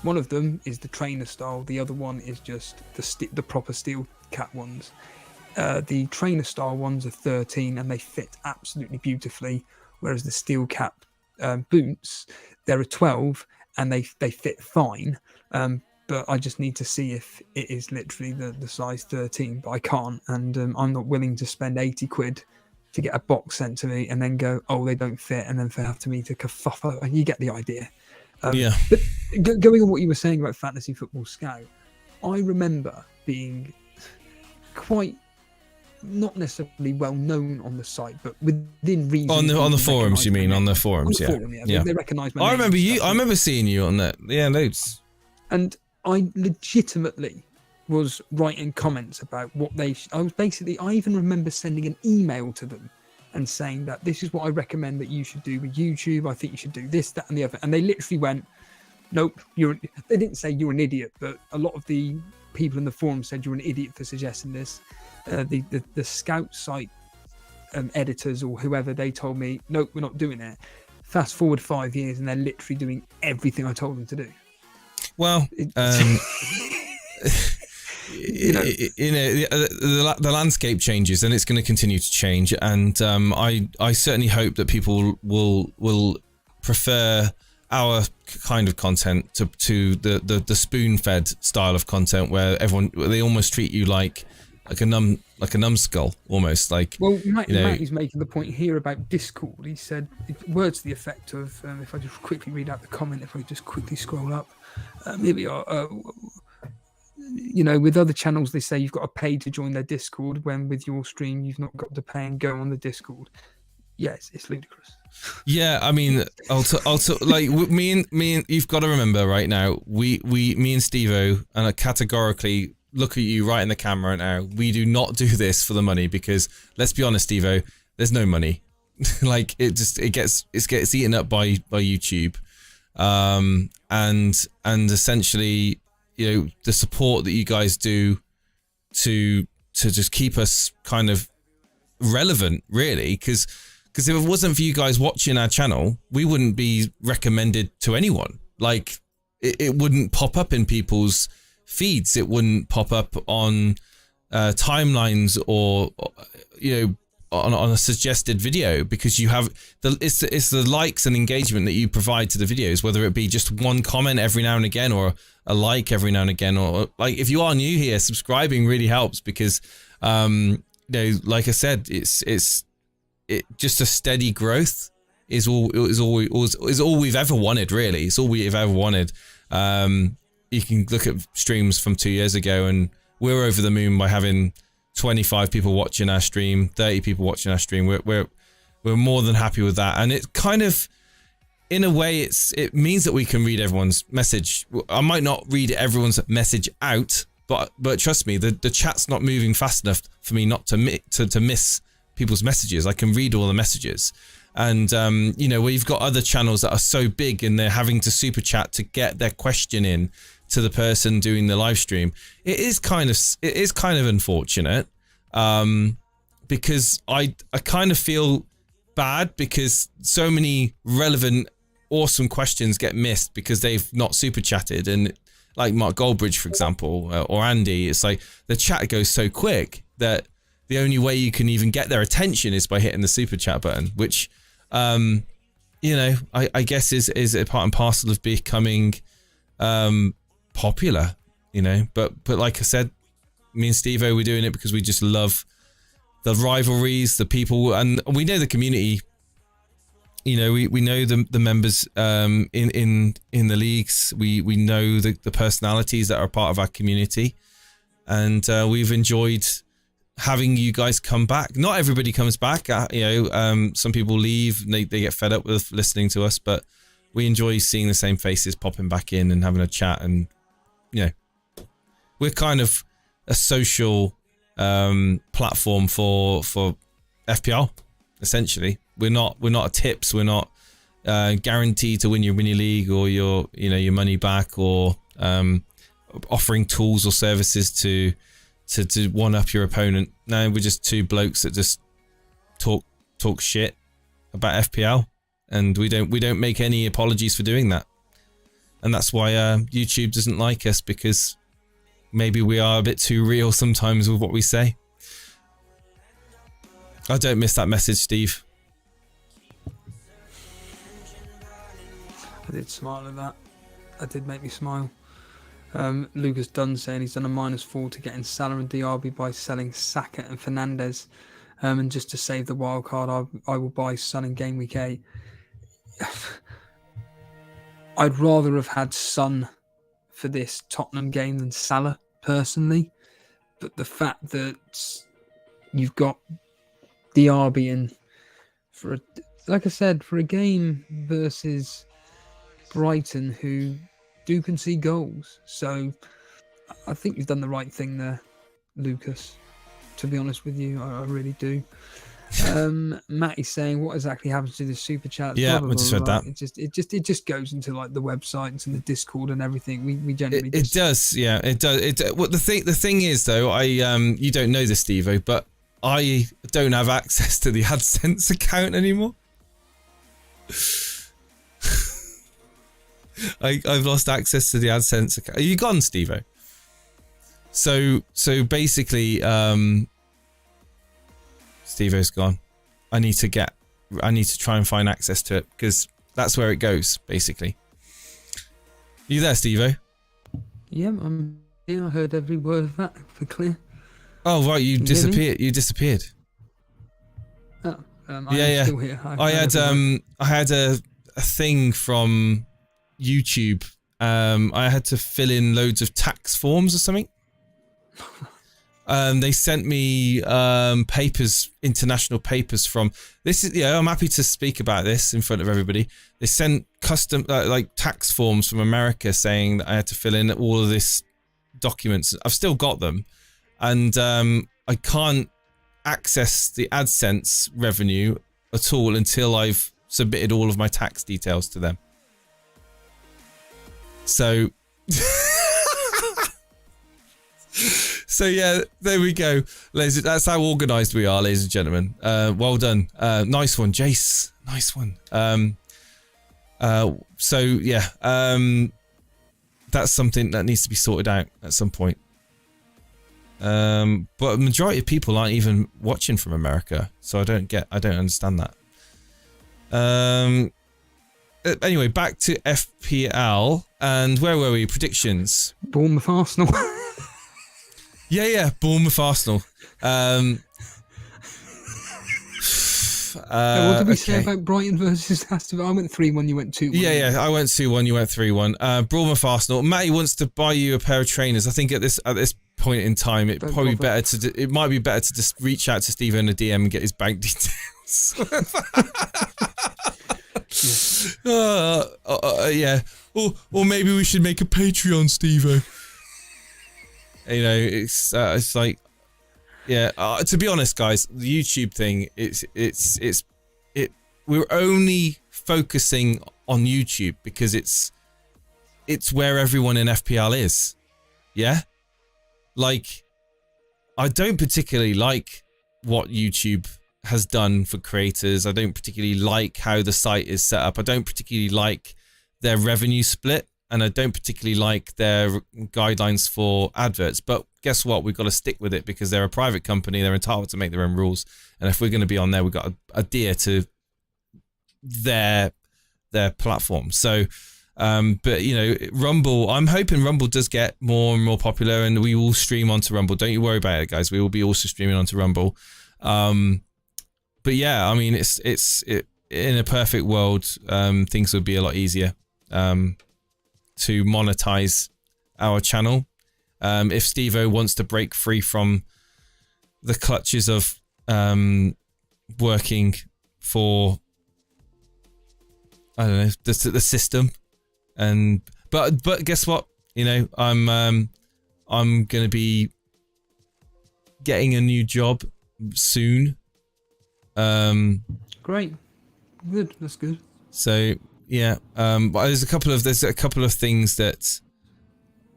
One of them is the trainer style. The other one is just the proper steel cap ones. The trainer style ones are 13 and they fit absolutely beautifully, whereas the steel cap boots, they're a 12 and they fit fine. But I just need to see if it is literally the size 13, but I can't, and I'm not willing to spend 80 quid to get a box sent to me and then go, oh, they don't fit, and then for me to kerfuffle. And you get the idea. Yeah. But going on what you were saying about Fantasy Football Scout, I remember being quite not necessarily well known on the site, but within reason. On the forums, you mean? On the forums, yeah. Forum, yeah. They recognise my name. I remember you. I remember seeing you on that. Yeah, loads. And I legitimately was writing comments about what I even remember sending an email to them and saying that this is what I recommend that you should do with YouTube. I think you should do this, that, and the other. And they literally went, nope, they didn't say you're an idiot, but a lot of the people in the forum said you're an idiot for suggesting this. The Scout site editors or whoever, they told me, nope, we're not doing it. Fast forward 5 years and they're literally doing everything I told them to do. Well, the landscape changes and it's going to continue to change. And I certainly hope that people will prefer our kind of content to the spoon-fed style of content where they almost treat you like a numbskull, almost like. Well, Matty's making the point here about Discord. He said words to the effect of, if I just quickly read out the comment, if I just quickly scroll up. Maybe with other channels they say you've got to pay to join their Discord, when with your stream you've not got to pay and go on the Discord. Yes, it's ludicrous. Yeah, I mean, also like me and you've got to remember right now, me and Steve-O, and I categorically look at you right in the camera now. We do not do this for the money, because let's be honest, Steve-O, there's no money. Like it gets eaten up by YouTube. And essentially, the support that you guys do to just keep us kind of relevant, really, because if it wasn't for you guys watching our channel, we wouldn't be recommended to anyone. Like it wouldn't pop up in people's feeds. It wouldn't pop up on timelines or on a suggested video, because you have it's the likes and engagement that you provide to the videos, whether it be just one comment every now and again or a like every now and again, or like if you are new here, subscribing really helps, because like I said, it's just a steady growth is all we've ever wanted, really. It's all we've ever wanted. You can look at streams from 2 years ago and we're over the moon by having 25 people watching our stream, 30 people watching our stream. We're more than happy with that, and it kind of, in a way, it means that we can read everyone's message. I might not read everyone's message out, but trust me, the chat's not moving fast enough for me not to miss people's messages. I can read all the messages, and where you've got other channels that are so big and they're having to super chat to get their question in to the person doing the live stream. It is kind of unfortunate, because I kind of feel bad because so many relevant, awesome questions get missed because they've not super chatted. And like Mark Goldbridge, for example, or Andy, it's like the chat goes so quick that the only way you can even get their attention is by hitting the super chat button, which, I guess is a part and parcel of becoming popular, but like I said, me and Steve-O, we're doing it because we just love the rivalries, the people, and we know the community You know, we know the members in the leagues. We know the personalities that are part of our community, and we've enjoyed having you guys come back. Not everybody comes back. Some people leave and they get fed up with listening to us, but we enjoy seeing the same faces popping back in and having a chat. And we're kind of a social platform for FPL. Essentially, we're not a tips. We're not guaranteed to win your mini league or your money back, or offering tools or services to one up your opponent. No, we're just two blokes that just talk shit about FPL, and we don't make any apologies for doing that. And that's why YouTube doesn't like us, because maybe we are a bit too real sometimes with what we say. I don't miss that message, Steve. I did smile at that. That did make me smile. Lucas Dunn saying he's done a -4 to get in Salah and Diaby by selling Saka and Fernandes. And just to save the wild card, I will buy Son in game week 8. I'd rather have had Son for this Tottenham game than Salah, personally. But the fact that you've got Diaby in for a game versus Brighton, who do concede goals. So I think you've done the right thing there, Lucas. To be honest with you, I really do. Matty's saying, what exactly happens to the super chat? Yeah, I just read that. It just goes into like the websites and the Discord and everything. We generally it does, yeah, it does. Well, the thing is though, you don't know this, Stevo, but I don't have access to the AdSense account anymore. I've lost access to the AdSense account. Are you gone, Stevo? So basically, Stevo's gone. I need to try and find access to it, because that's where it goes, basically. You there, Stevo? Yeah, I heard every word of that for clear. Oh right, you disappeared. You disappeared. Oh, I'm still here. I had a thing from YouTube. I had to fill in loads of tax forms or something. They sent me papers, international papers from this. I'm happy to speak about this in front of everybody. They sent custom tax forms from America saying that I had to fill in all of this documents. I've still got them, and I can't access the AdSense revenue at all until I've submitted all of my tax details to them. So yeah, there we go. That's how organised we are, ladies and gentlemen. Well done. Nice one, Jace. Nice one. So yeah, that's something that needs to be sorted out at some point. But the majority of people aren't even watching from America, so I don't understand that. Anyway, back to FPL, and where were we? Predictions. Bournemouth Arsenal. Yeah, Bournemouth Arsenal. What did we say about Brighton versus Aston Villa? I went 3-1, you went 2-1. Yeah, I went 2-1, you went 3-1. Bournemouth Arsenal. Matty wants to buy you a pair of trainers. I think at this point in time, it might be better to just reach out to Steve in a DM and get his bank details. Yeah. Or maybe we should make a Patreon, Steve-o. It's like, yeah. To be honest, guys, the YouTube thing, we're only focusing on YouTube because it's where everyone in FPL is. Yeah. Like, I don't particularly like what YouTube has done for creators. I don't particularly like how the site is set up. I don't particularly like their revenue split, and I don't particularly like their guidelines for adverts. But guess what? We've got to stick with it because they're a private company. They're entitled to make their own rules. And if we're going to be on there, we've got to adhere to their platform. So, but Rumble, I'm hoping Rumble does get more and more popular, and we will stream onto Rumble. Don't you worry about it, guys. We will be also streaming onto Rumble. But yeah, I mean, in a perfect world, things would be a lot easier to monetize our channel. If Steve-O wants to break free from the clutches of working for, I don't know, the system, but guess what? You know, I'm gonna be getting a new job soon. Great, good. That's good. So yeah, but there's a couple of things that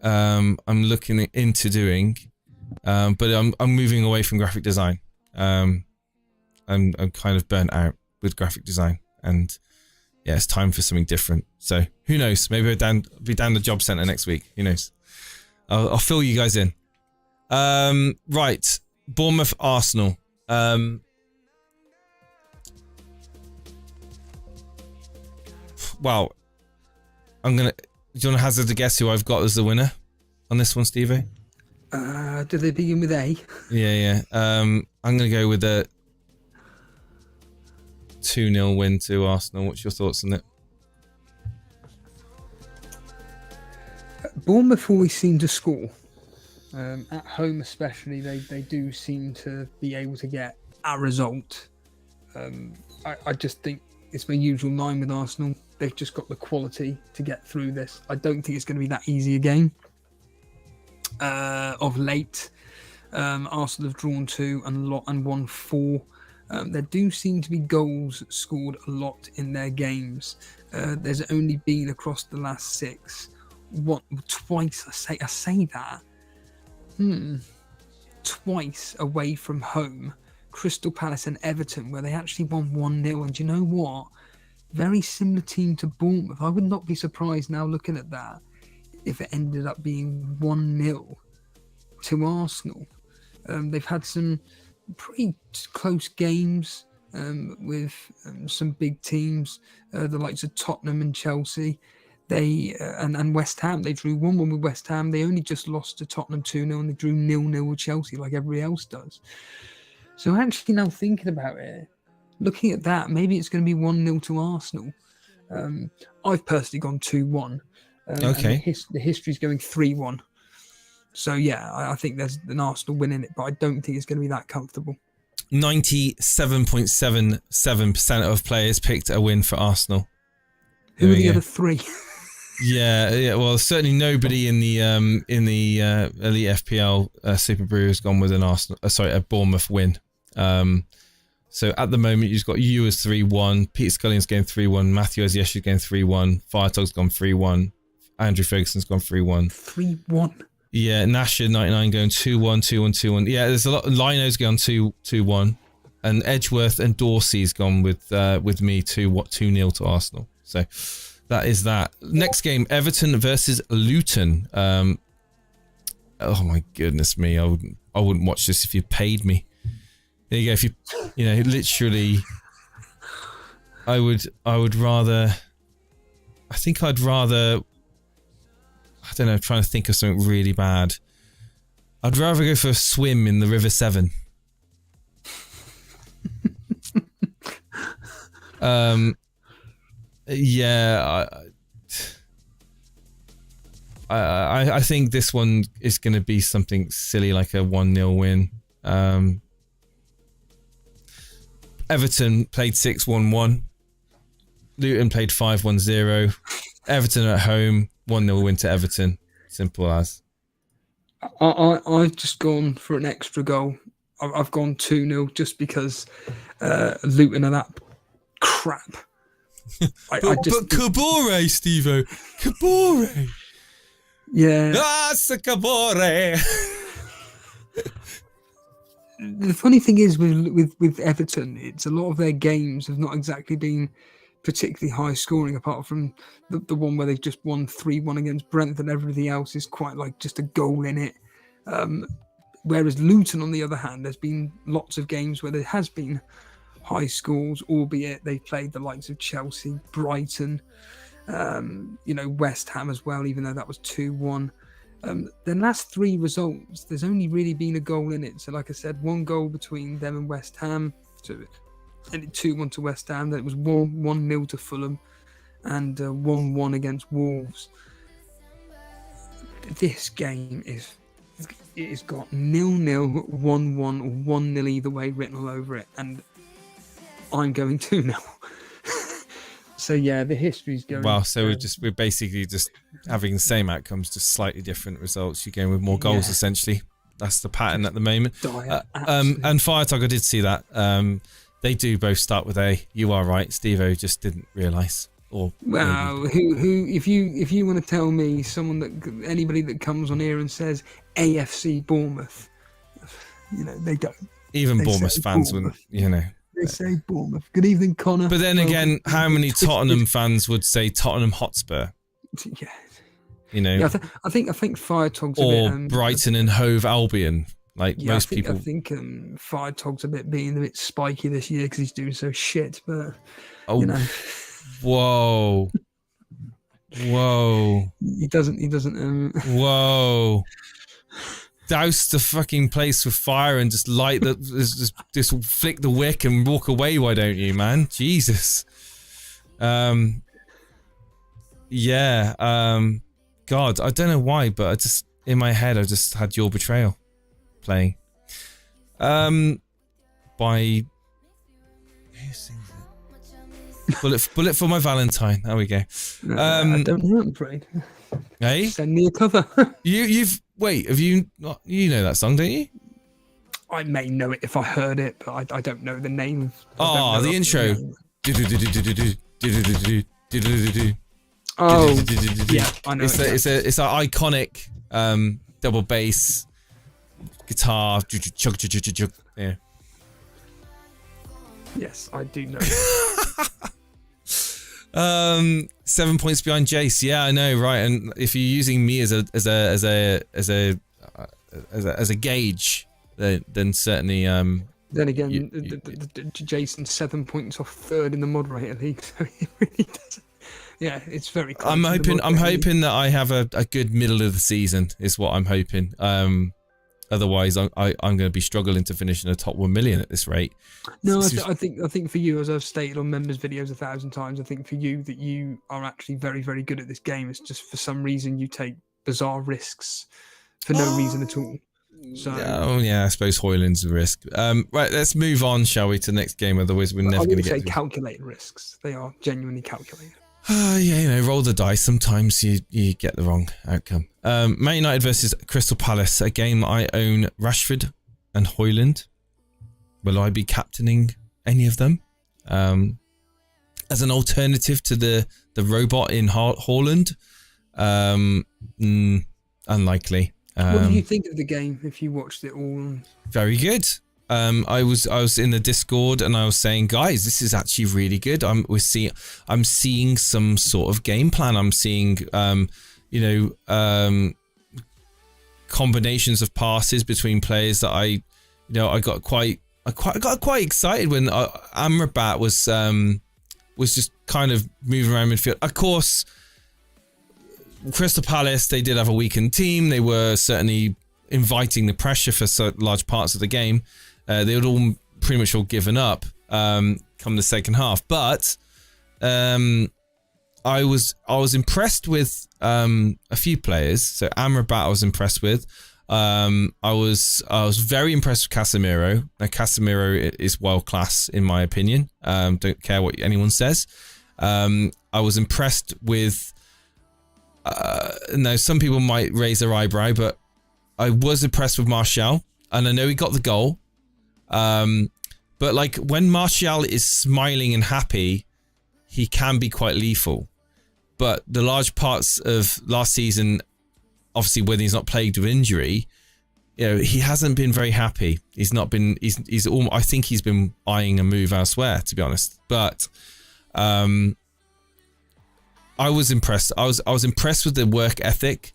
I'm looking into doing, but I'm moving away from graphic design. I'm kind of burnt out with graphic design, and yeah, it's time for something different. So who knows? Maybe I'll be down the job centre next week. Who knows? I'll fill you guys in. Right, Bournemouth, Arsenal. Well, do you want to hazard a guess who I've got as the winner on this one, Stevie? Do they begin with A? Yeah. I'm going to go with a 2-0 win to Arsenal. What's your thoughts on it? Bournemouth always seem to score. At home especially, they do seem to be able to get a result. I just think it's my usual line with Arsenal. They've just got the quality to get through this. I don't think it's going to be that easy a game. Of late, Arsenal have drawn 2 and won 4. There do seem to be goals scored a lot in their games. There's only been across the last 6. Twice, I say that. Twice away from home. Crystal Palace and Everton, where they actually won 1-0. And do you know what? Very similar team to Bournemouth. I would not be surprised now looking at that if it ended up being 1-0 to Arsenal. They've had some pretty close games with some big teams, the likes of Tottenham and Chelsea. They and West Ham. They drew 1-1 with West Ham. They only just lost to Tottenham 2-0, and they drew 0-0 with Chelsea like everybody else does. So actually now thinking about it, looking at that, maybe it's going to be 1-0 to Arsenal. I've personally gone 2-1. Okay. The history's going 3-1. So yeah, I think there's an Arsenal win in it, but I don't think it's going to be that comfortable. 97.77% of players picked a win for Arsenal. Who are the other 3? Yeah. Well, certainly nobody in the Elite FPL Super Brew has gone with a Bournemouth win. So at the moment, you've got you as 3-1, Peter Scullion's going 3-1, Matthew Aziesh going 3-1, Firetog's gone 3-1, Andrew Ferguson's gone 3-1. 3-1. Yeah, Nasher 99 going 2-1, 2-1, 2-1. Yeah, there's a lot. Lino's gone 2-1, and Edgeworth and Dorsey's gone with me 2-0 to Arsenal. So that is that. Next game, Everton versus Luton. Oh my goodness me, I wouldn't watch this if you paid me. There you go. If you know, literally, I would rather. I think I'd rather. I don't know. I'm trying to think of something really bad. I'd rather go for a swim in the River Severn. Yeah. I think this one is going to be something silly like a 1-0 win. Everton played 6-1-1. Luton played 5-1-0. Everton at home, 1-0 win to Everton. Simple as. I've just gone for an extra goal. I've gone 2-0 just because Luton are that crap. But Kabore, Steve-O. Kabore. Yeah. That's a Kabore. The funny thing is with Everton, it's a lot of their games have not exactly been particularly high scoring, apart from the one where they've just won 3-1 against Brentford. Everything else is quite like just a goal in it. Whereas Luton, on the other hand, there's been lots of games where there has been high scores, albeit they've played the likes of Chelsea, Brighton, West Ham as well, even though that was 2-1. The last 3 results, there's only really been a goal in it. So like I said, 1 goal between them and West Ham. So ended 2-1 to West Ham. Then it was 1-0 to Fulham, and 1-1 against Wolves. This game it's got 0-0, 1-1, or 1-0 either way written all over it, and I'm going 2-0. So yeah, the history's going. Wow, so we're basically just having the same outcomes, just slightly different results. You're going with more goals, essentially. That's the pattern at the moment. And Firetog, I did see that. They do both start with A. You are right. Steve-O just didn't realise. Or well, who? If you want to tell me anybody that comes on here and says AFC Bournemouth, they don't. Even Bournemouth fans wouldn't, They say Bournemouth. Good evening, Connor. But then again, how many Tottenham fans would say Tottenham Hotspur? Yeah. Yeah, I think Firetog's or a bit, Brighton and Hove Albion, most people. I think Firetog's being a bit spiky this year because he's doing so shit. But whoa, he doesn't. Whoa. Douse the fucking place with fire and just light just flick the wick and walk away. Why don't you, man? Jesus. God, I don't know why, but I just in my head I just had Your Betrayal playing. By who sings it? Bullet for My Valentine. There we go. I don't know, I'm afraid. Hey? Send me a cover. Have you not? You know that song, don't you? I may know it if I heard it, but I don't know the name. The intro. Oh, yeah, I know. It's an iconic double bass guitar. Yeah. Yes, I do know. 7 points behind Jace. Yeah, I know, right? And if you're using me as a gauge, then certainly. Then again, Jason's 7 points off third in the moderator league, so he really doesn't. Yeah, it's very close. I'm hoping that I have a good middle of the season. Is what I'm hoping. Otherwise, I'm going to be struggling to finish in the top 1 million at this rate. No, I think for you, as I've stated on members' videos 1,000 times, I think for you that you are actually very, very good at this game. It's just for some reason you take bizarre risks for no reason at all. So, I suppose Hoyland's a risk. Right, let's move on, shall we, to the next game? Otherwise, we're never going to get. Calculated risks. They are genuinely calculated. Roll the dice. Sometimes you get the wrong outcome. Man United versus Crystal Palace, a game I own Rashford and Hoyland. Will I be captaining any of them? As an alternative to the robot in Haaland? Unlikely. What did you think of the game if you watched it all? Very good. I was in the Discord and I was saying, guys, this is actually really good. I'm seeing some sort of game plan. I'm seeing combinations of passes between players that I got quite excited when Amrabat was just kind of moving around midfield. Of course, Crystal Palace, they did have a weakened team. They were certainly inviting the pressure for so large parts of the game. They would all pretty much all given up come the second half. But I was impressed with a few players. So Amrabat I was impressed with. I was very impressed with Casemiro. Now Casemiro is world class in my opinion. Don't care what anyone says. I was impressed with. Now some people might raise their eyebrow, but I was impressed with Martial, and I know he got the goal. But like when Martial is smiling and happy, he can be quite lethal. But the large parts of last season, obviously when he's not plagued with injury, he hasn't been very happy. He's not been. He's almost, I think he's been eyeing a move elsewhere, to be honest. But I was impressed. I was impressed with the work ethic.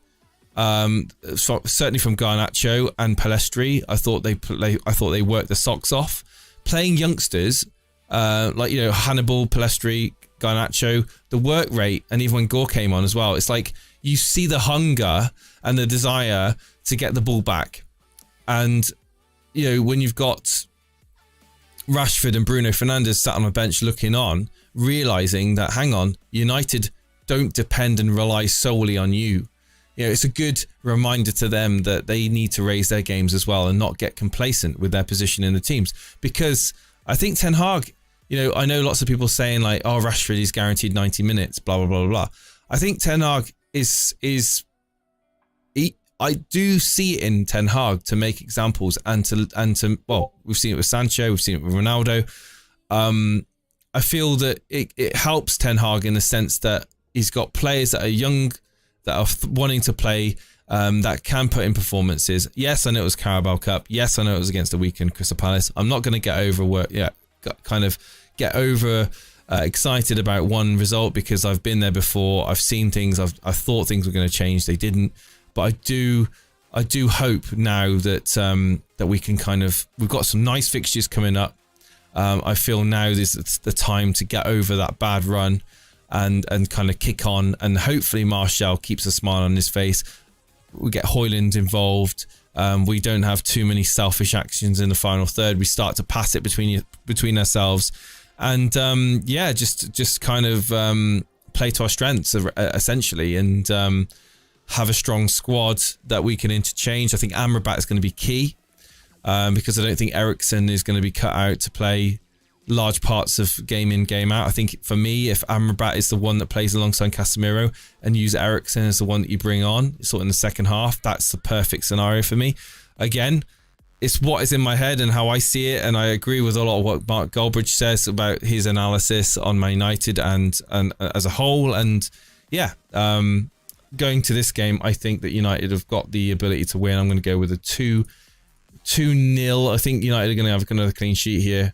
Certainly from Garnacho and Pellistri. I thought they worked the socks off. Playing youngsters, Hannibal, Pellistri, Garnacho, the work rate, and even when Gore came on as well, it's like you see the hunger and the desire to get the ball back. And when you've got Rashford and Bruno Fernandes sat on a bench looking on, realising that, hang on, United don't depend and rely solely on you. You know, it's a good reminder to them that they need to raise their games as well and not get complacent with their position in the teams. Because I think Ten Hag, you know, I know lots of people saying like, oh, Rashford is guaranteed 90 minutes, blah, blah, blah, blah. I think Ten Hag I do see it in Ten Hag to make examples and to well, we've seen it with Sancho, we've seen it with Ronaldo. I feel that it helps Ten Hag in the sense that he's got players that are young, that are wanting to play, that can put in performances. Yes, I know it was Carabao Cup. Yes, I know it was against a weakened Crystal Palace. I'm not going to get excited about one result because I've been there before. I've seen things. I thought things were going to change. They didn't. But I do hope now that that we can we've got some nice fixtures coming up. I feel now this is the time to get over that bad run and kind of kick on, and hopefully Martial keeps a smile on his face. We get Højlund involved. We don't have too many selfish actions in the final third. We start to pass it between ourselves, and just kind of play to our strengths essentially, and have a strong squad that we can interchange. I think Amrabat is going to be key because I don't think Eriksen is going to be cut out to play large parts of game in, game out. I think for me, if Amrabat is the one that plays alongside Casemiro and use Eriksen as the one that you bring on sort of in the second half, that's the perfect scenario for me. Again, it's what is in my head and how I see it, and I agree with a lot of what Mark Goldbridge says about his analysis on Man United and as a whole. And going to this game, I think that United have got the ability to win. I'm going to go with a 2-0. I think United are going to have another clean sheet here.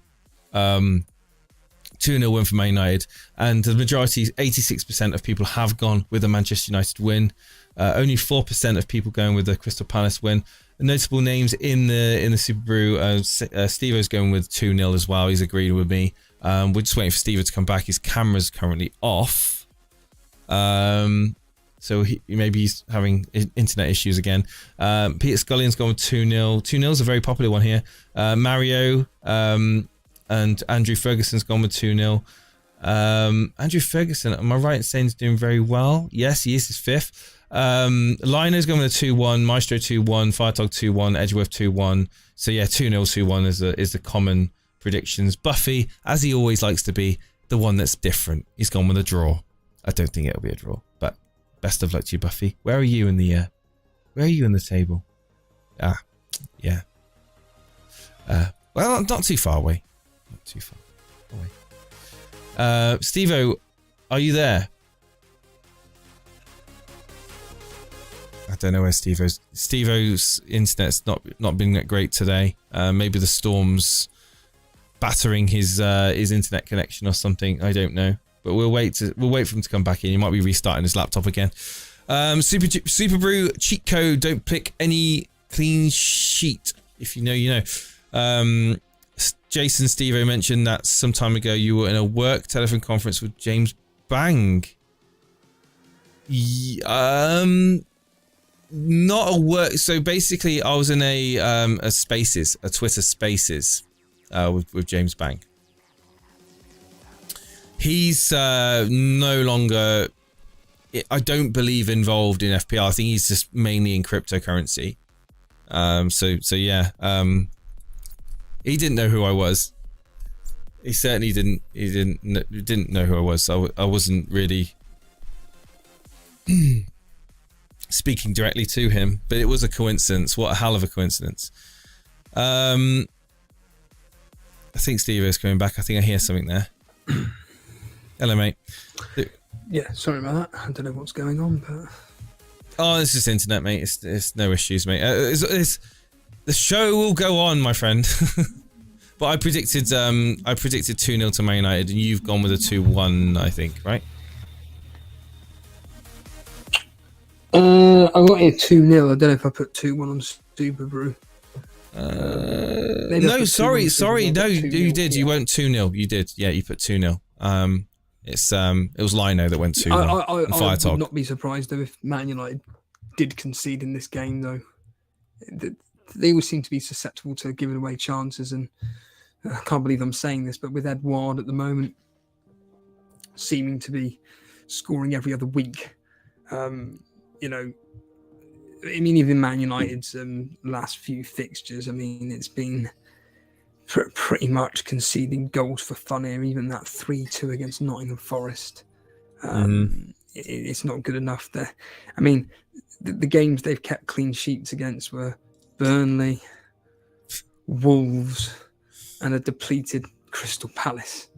2-0 win for Man United, and the majority, 86% of people have gone with a Manchester United win. Only 4% of people going with the Crystal Palace win. Notable names in the Super Brew. Steve-O's going with 2-0 as well. He's agreed with me. We're just waiting for Steve to come back. His camera's currently off. So maybe he's having internet issues again. Peter Scullion's gone with 2-0. 2-0 is a very popular one here. Mario and Andrew Ferguson's gone with 2-0. Andrew Ferguson, am I right in saying he's doing very well? Yes, he is his fifth. Lino's going with a 2-1, Maestro 2-1, Firetog 2-1, Edgeworth 2-1. So yeah, 2-0, 2-1 is the common predictions. Buffy, as he always likes to be, the one that's different. He's gone with a draw. I don't think it'll be a draw, but best of luck to you, Buffy. Where are you in the table? Yeah. Well, not too far away. Not too far away. Steve-O, are you there? I don't know where Steve-O's. Steve-O's internet's not been that great today. Maybe the storm's battering his internet connection or something. I don't know. But we'll wait for him to come back in. He might be restarting his laptop again. Super Brew cheat code. Don't pick any clean sheet. If you know, you know. Jason Steve-O mentioned that some time ago you were in a work telephone conference with James Bang. Not a work. So basically, I was in a Twitter Spaces, with James Bang. He's no longer, I don't believe, involved in FPL. I think he's just mainly in cryptocurrency. So yeah. He didn't know who I was. He certainly didn't. He didn't know who I was. So I wasn't really speaking directly to him. But it was a coincidence. What a hell of a coincidence. I think Steve is coming back. I think I hear something there. Hello, mate. Yeah, sorry about that. I don't know what's going on, but it's just internet, mate. It's no issues, mate. The show will go on, my friend. But I predicted 2-0 to Man United, and you've gone with a 2-1, I think, right? I got here 2-0. I don't know if I put 2-1 on Super Brew. No, sorry. No, you did. You went 2-0. You did. Yeah, you put 2-0. It was Lino that went 2-0. I would not be surprised though if Man United did concede in this game though. They always seem to be susceptible to giving away chances, and I can't believe I'm saying this, but with Edouard at the moment seeming to be scoring every other week, even Man United's last few fixtures, it's been pretty much conceding goals for fun here. Even that 3-2 against Nottingham Forest, it's not good enough there. The games they've kept clean sheets against were Burnley, Wolves, and a depleted Crystal Palace.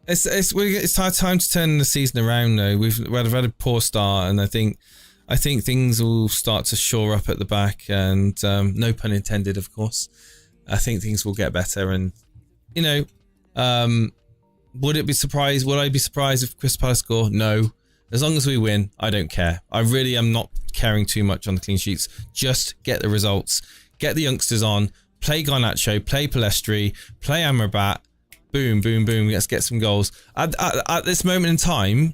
It's time to turn the season around though. We've had a poor start, and I think things will start to shore up at the back, and no pun intended, of course. I think things will get better, and would I be surprised if Crystal Palace score? No. As long as we win, I don't care. I really am not caring too much on the clean sheets. Just get the results, get the youngsters on, play Garnacho, play Palestri, play Amrabat. Boom, boom, boom. Let's get some goals. At this moment in time,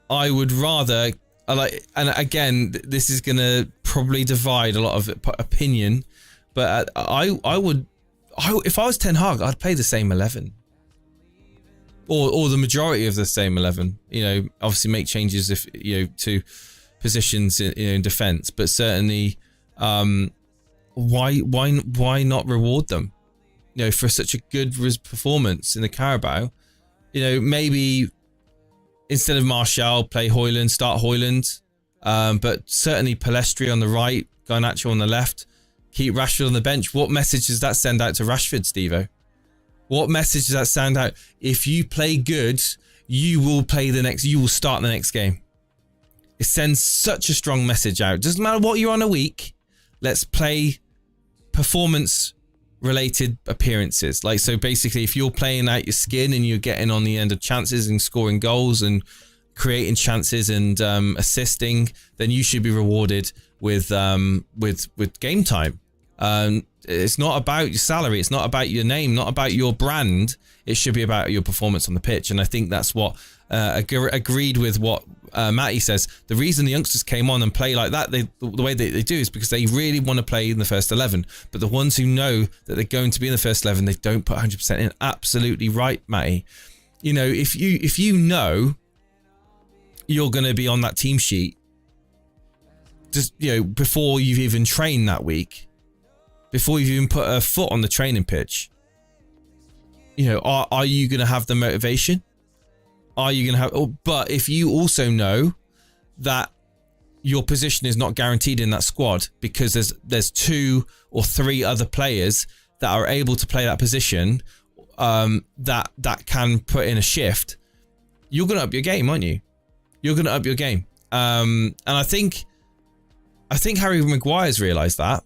I would rather and again, this is going to probably divide a lot of opinion, but if I was Ten Hag, I'd play the same 11. Or the majority of the same 11. Obviously make changes if to positions in defence, but certainly why not reward them? For such a good performance in the Carabao. Maybe instead of Martial, play Højlund, start Højlund, but certainly Palestri on the right, Garnacho on the left, keep Rashford on the bench. What message does that send out to Rashford, Steve-O? What message does that send out? If you play good, you will start the next game. It sends such a strong message out. Doesn't matter what you're on a week, let's play performance related appearances. So basically, if you're playing out your skin and you're getting on the end of chances and scoring goals and creating chances and assisting, then you should be rewarded with game time. It's not about your salary. It's not about your name, not about your brand. It should be about your performance on the pitch. And I think that's what agreed with what Matty says. The reason the youngsters came on and play like that, the way they do, is because they really want to play in the first 11. But the ones who know that they're going to be in the first 11, they don't put 100% in. Absolutely right, Matty. If you know you're going to be on that team sheet, just before you've even trained that week, before you've even put a foot on the training pitch, are you going to have the motivation? Are you going to have... but if you also know that your position is not guaranteed in that squad because there's 2 or 3 other players that are able to play that position, that can put in a shift, you're going to up your game, aren't you? You're going to up your game. And I think Harry Maguire's realised that.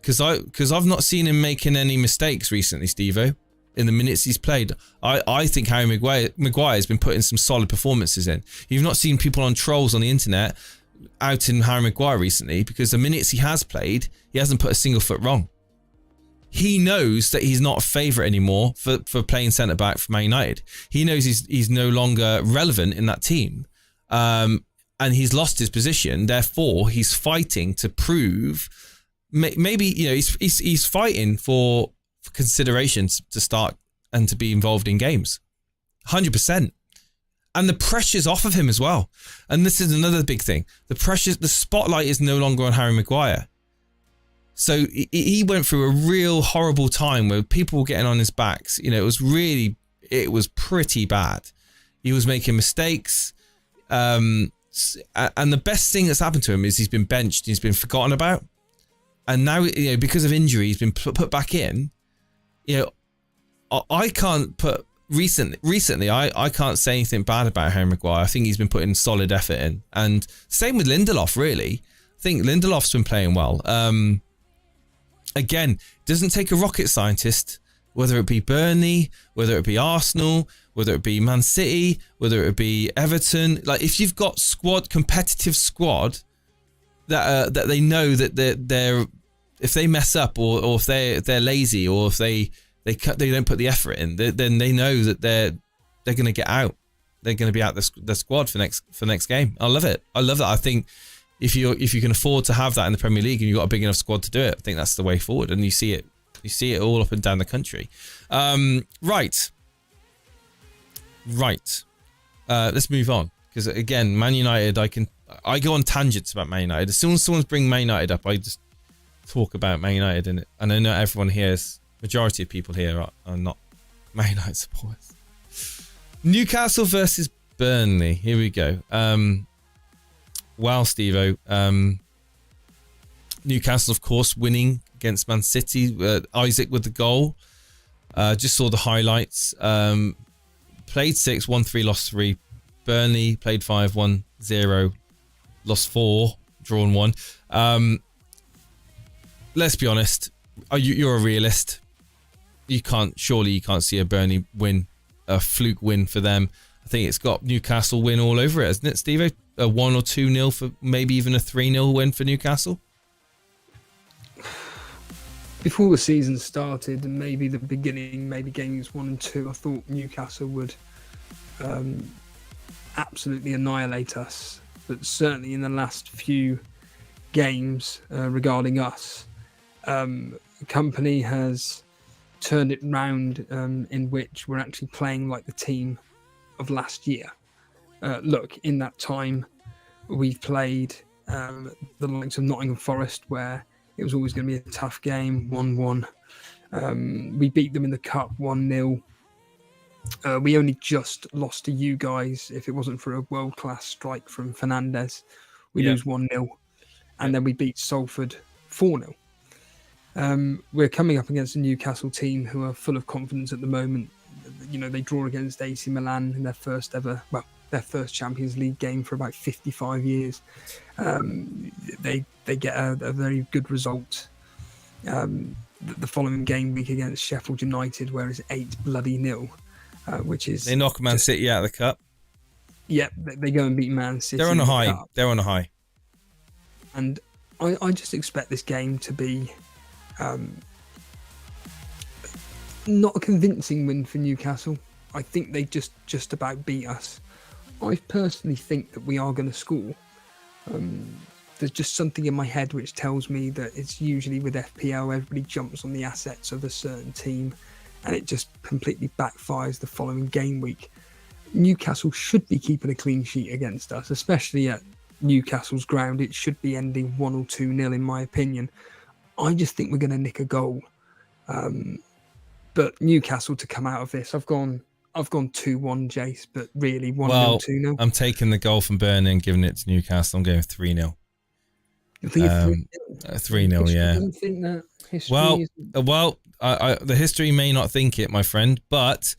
Because I've not seen him making any mistakes recently, Steve-O, in the minutes he's played. I think Harry Maguire has been putting some solid performances in. You've not seen people on trolls on the internet outing Harry Maguire recently because the minutes he has played, he hasn't put a single foot wrong. He knows that he's not a favourite anymore for playing centre-back for Man United. He knows he's no longer relevant in that team. And he's lost his position. Therefore, he's fighting to prove... Maybe he's fighting for considerations to start and to be involved in games, 100%, and the pressure's off of him as well. And this is another big thing: the spotlight is no longer on Harry Maguire. So he went through a real horrible time where people were getting on his backs. It was pretty bad. He was making mistakes, and the best thing that's happened to him is he's been benched. He's been forgotten about. And now, because of injury, he's been put back in. I can't put recently. I can't say anything bad about Harry Maguire. I think he's been putting solid effort in, and same with Lindelof. Really, I think Lindelof's been playing well. Again, it doesn't take a rocket scientist, whether it be Burnley, whether it be Arsenal, whether it be Man City, whether it be Everton. If you've got competitive squad. That they know that they're if they mess up or if they're lazy or if they don't put the effort in, then they know that they're going to get out. They're going to be out the squad for next game. I love it. I think if you can afford to have that in the Premier League and you've got a big enough squad to do it, I think that's the way forward. And you see it You see it all up and down the country. Right. Let's move on, because again, Man United, I go on tangents about Man United. As soon as someone's bring Man United up, I just talk about Man United, and I know everyone here majority of people here are not Man United supporters. Newcastle versus Burnley. Here we go. Wow, Steve-O. Newcastle, of course, winning against Man City. Isaac with the goal. Just saw the highlights. Played 6, won 3, lost 3. Burnley played 5, won 0, lost 4, drawn 1. Let's be honest. You're a realist. Surely you can't see a Burnley win, a fluke win for them. I think it's got Newcastle win all over it, hasn't it, Steve? A 1 or 2-0 for maybe even a 3-0 win for Newcastle. Before the season started, and maybe the beginning, maybe games 1 and 2, I thought Newcastle would absolutely annihilate us. But certainly in the last few games regarding us, Company has turned it round, in which we're actually playing like the team of last year. Look, in that time, we've played the likes of Nottingham Forest, where it was always going to be a tough game, 1-1. We beat them in the Cup 1-0. We only just lost to you guys. If it wasn't for a world-class strike from Fernandes, we lose 1-0. And then we beat Salford 4-0. We're coming up against a Newcastle team who are full of confidence at the moment. You know, they draw against AC Milan in their first Champions League game for about 55 years. They get a very good result the following game week against Sheffield United, where it's 8-0, which is... They knock Man City out of the cup. Yeah, they go and beat Man City. They're on a high. And I just expect this game to be not a convincing win for Newcastle. I think they just about beat us. I personally think that we are going to score. There's just something in my head which tells me that it's usually with FPL, everybody jumps on the assets of a certain team and it just completely backfires the following game week. Newcastle should be keeping a clean sheet against us, especially at Newcastle's ground. It should be ending 1 or 2-0 in my opinion. I just think we're going to nick a goal. But Newcastle to come out of this, I've gone 2-1, Jace, but really 1-0, 2-0. I'm taking the goal from Burnley and giving it to Newcastle. I'm going 3-0. You think 3-0, yeah. I don't think that history the history may not think it, my friend, but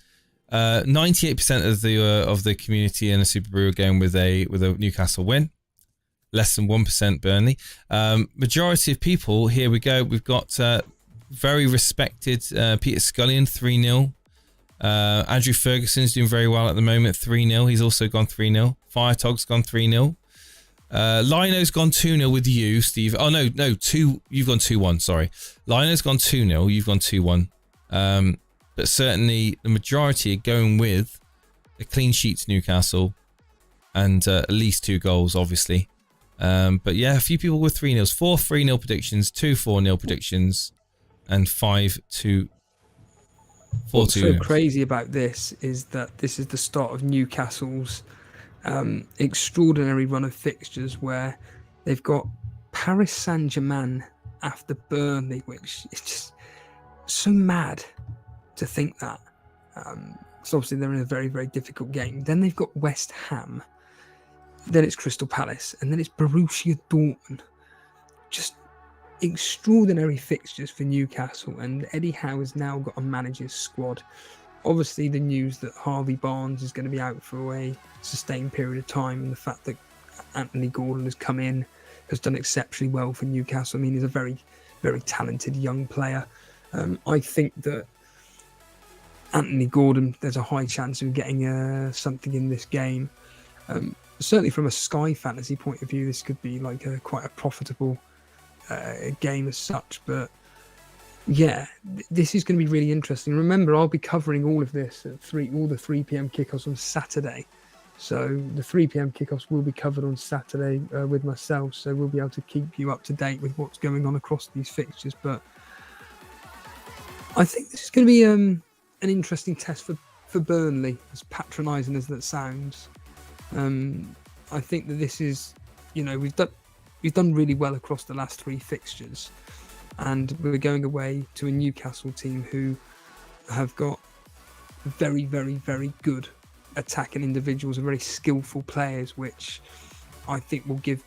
98% of the community in a Super Brew are going with a Newcastle win. Less than 1% Burnley. Majority of people, here we go. We've got very respected Peter Scullion, 3-0. Andrew Ferguson's doing very well at the moment, 3-0. He's also gone 3-0. Firetog's gone 3-0. Lino's gone 2-0 with you, Steve. Oh, no, 2. You've gone 2-1, sorry. Lino's gone 2-0. You've gone 2-1. But certainly the majority are going with a clean sheet to Newcastle and at least 2 goals, obviously. But yeah, a few people with 3-0s. 4 3-0 predictions, 2 4-0 predictions, and 5 2 4-2. What's so crazy about this is that this is the start of Newcastle's extraordinary run of fixtures, where they've got Paris Saint-Germain after Burnley, which is just so mad to think that. So obviously they're in a very, very difficult game. Then they've got West Ham. Then it's Crystal Palace, and then it's Borussia Dortmund. Just extraordinary fixtures for Newcastle, and Eddie Howe has now got to manage his squad. Obviously, the news that Harvey Barnes is going to be out for a sustained period of time, and the fact that Anthony Gordon has come in, has done exceptionally well for Newcastle. I mean, he's a very, very talented young player. I think that Anthony Gordon, there's a high chance of getting something in this game. Certainly from a Sky fantasy point of view, this could be like quite a profitable game as such. But yeah, this is going to be really interesting. Remember, I'll be covering all of this at all the 3 p.m. kickoffs on Saturday. So the 3 p.m. kickoffs will be covered on Saturday with myself. So we'll be able to keep you up to date with what's going on across these fixtures. But I think this is going to be an interesting test for Burnley, as patronising as that sounds. I think that this is, we've done really well across the last 3 fixtures, and we're going away to a Newcastle team who have got very, very, very good attacking individuals and very skillful players, which I think will give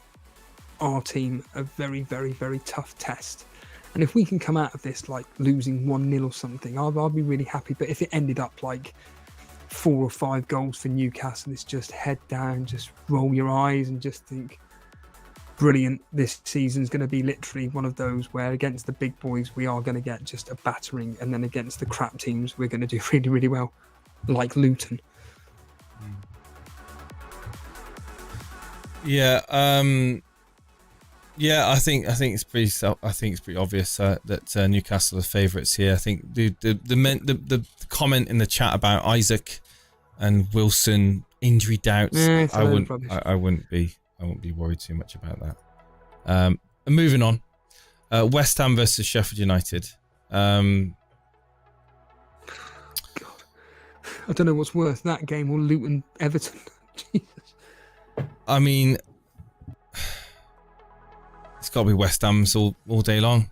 our team a very, very, very tough test. And if we can come out of this like losing 1-0 or something, I'll be really happy. But if it ended up like 4 or 5 goals for Newcastle, it's just head down, just roll your eyes and just think, brilliant. This season's going to be literally one of those where against the big boys, we are going to get just a battering. And then against the crap teams, we're going to do really, really well, like Luton. Yeah. Yeah, I think it's pretty obvious that Newcastle are favourites here. I think the comment in the chat about Isaac and Wilson injury doubts, I wouldn't be worried too much about that. Moving on, West Ham versus Sheffield United. God, I don't know what's worse, that game or Luton Everton. Jesus. I mean, it's got to be West Ham's all day long.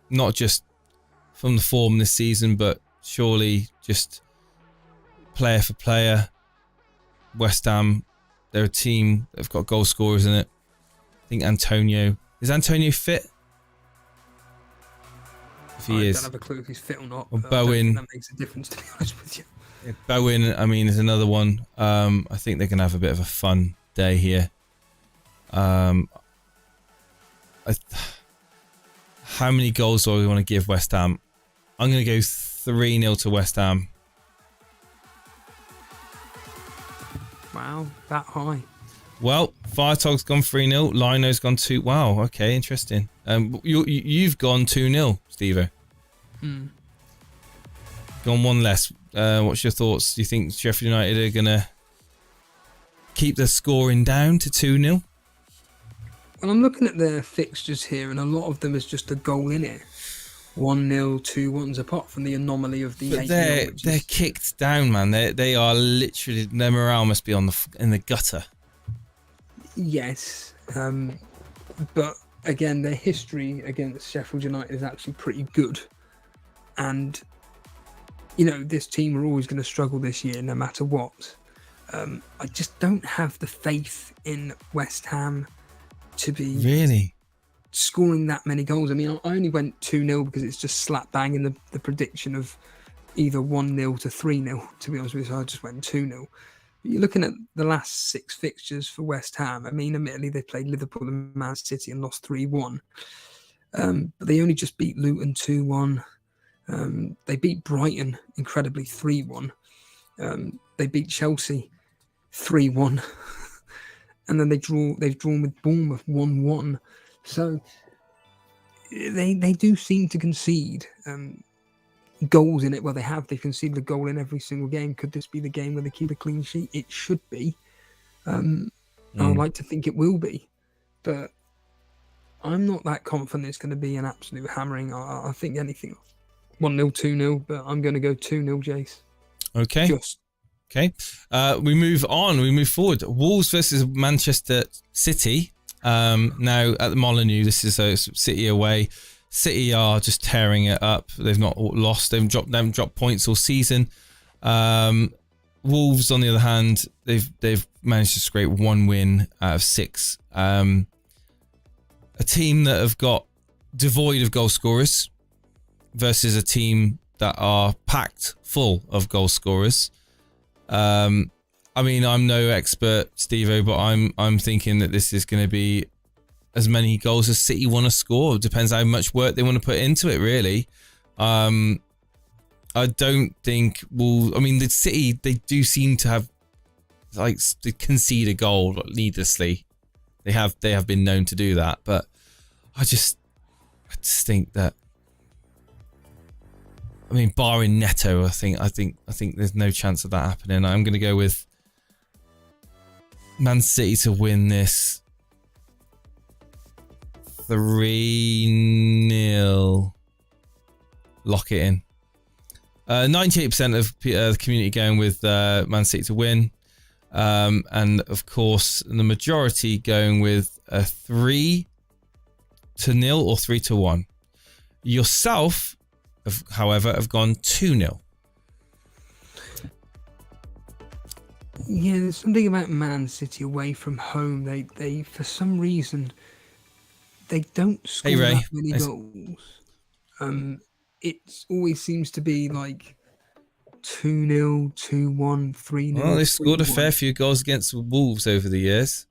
Not just from the form this season, but surely just player for player. West Ham, they're a team that've got goal scorers in it. I think is Antonio fit? If he is. I don't have a clue if he's fit or not. Or Bowen. That makes a difference, to be honest with you. Yeah, Bowen, I mean, is another one. I think they're going to have a bit of a fun day here. How many goals do we want to give West Ham? I'm going to go 3-0 to West Ham. Wow, that high. Well, Firetog's gone 3-0. Lino's gone 2. Wow, okay, interesting. You've gone 2-0, Steve-O. Gone one less. What's your thoughts? Do you think Sheffield United are going to keep the scoring down to 2-0? Well, I'm looking at their fixtures here, and a lot of them is just a goal in it. 1-0, 2-1s, apart from the anomaly of the 8-0. They're kicked down, man. They are literally, their morale must be in the gutter. Yes, but again, their history against Sheffield United is actually pretty good, and this team are always going to struggle this year, no matter what. I just don't have the faith in West Ham to be really scoring that many goals. I mean, I only went 2-0 because it's just slap bang in the prediction of either 1-0 to 3-0, to be honest with you, so I just went 2-0. But you're looking at the last 6 fixtures for West Ham. I mean, admittedly, they played Liverpool and Man City and lost 3-1. But they only just beat Luton 2-1. They beat Brighton incredibly 3-1. They beat Chelsea 3-1. And then they've drawn with Bournemouth 1-1. So they do seem to concede goals in it. Well, they've conceded a goal in every single game. Could this be the game where they keep a clean sheet? It should be. I'd like to think it will be. But I'm not that confident it's going to be an absolute hammering. I think anything 1-0, 2-0, but I'm going to go 2-0, Jace. Okay. Okay. We move on. We move forward. Wolves versus Manchester City. Now at the Molineux, this is a City away. City are just tearing it up. They've not lost. They haven't dropped points all season. Wolves, on the other hand, they've managed to scrape 1 win out of 6. A team that have got devoid of goal scorers versus a team that are packed full of goal scorers. I mean, I'm no expert, Steve-O, but I'm thinking that this is going to be as many goals as City want to score. It depends how much work they want to put into it, really. I don't think the City, they do seem to have to concede a goal needlessly. They have been known to do that, but I just think that, I mean, barring Neto, I think there's no chance of that happening. I'm going to go with Man City to win this 3-0. lock it in. 98% of the community going with Man City to win. And of course, the majority going with a 3-0 or 3-1. Yourself, however, have gone 2-0. Yeah, there's something about Man City away from home. They for some reason, they don't score that many goals. It always seems to be like 2-0, 2-1, 3-0. Well, they've scored a fair few goals against Wolves over the years.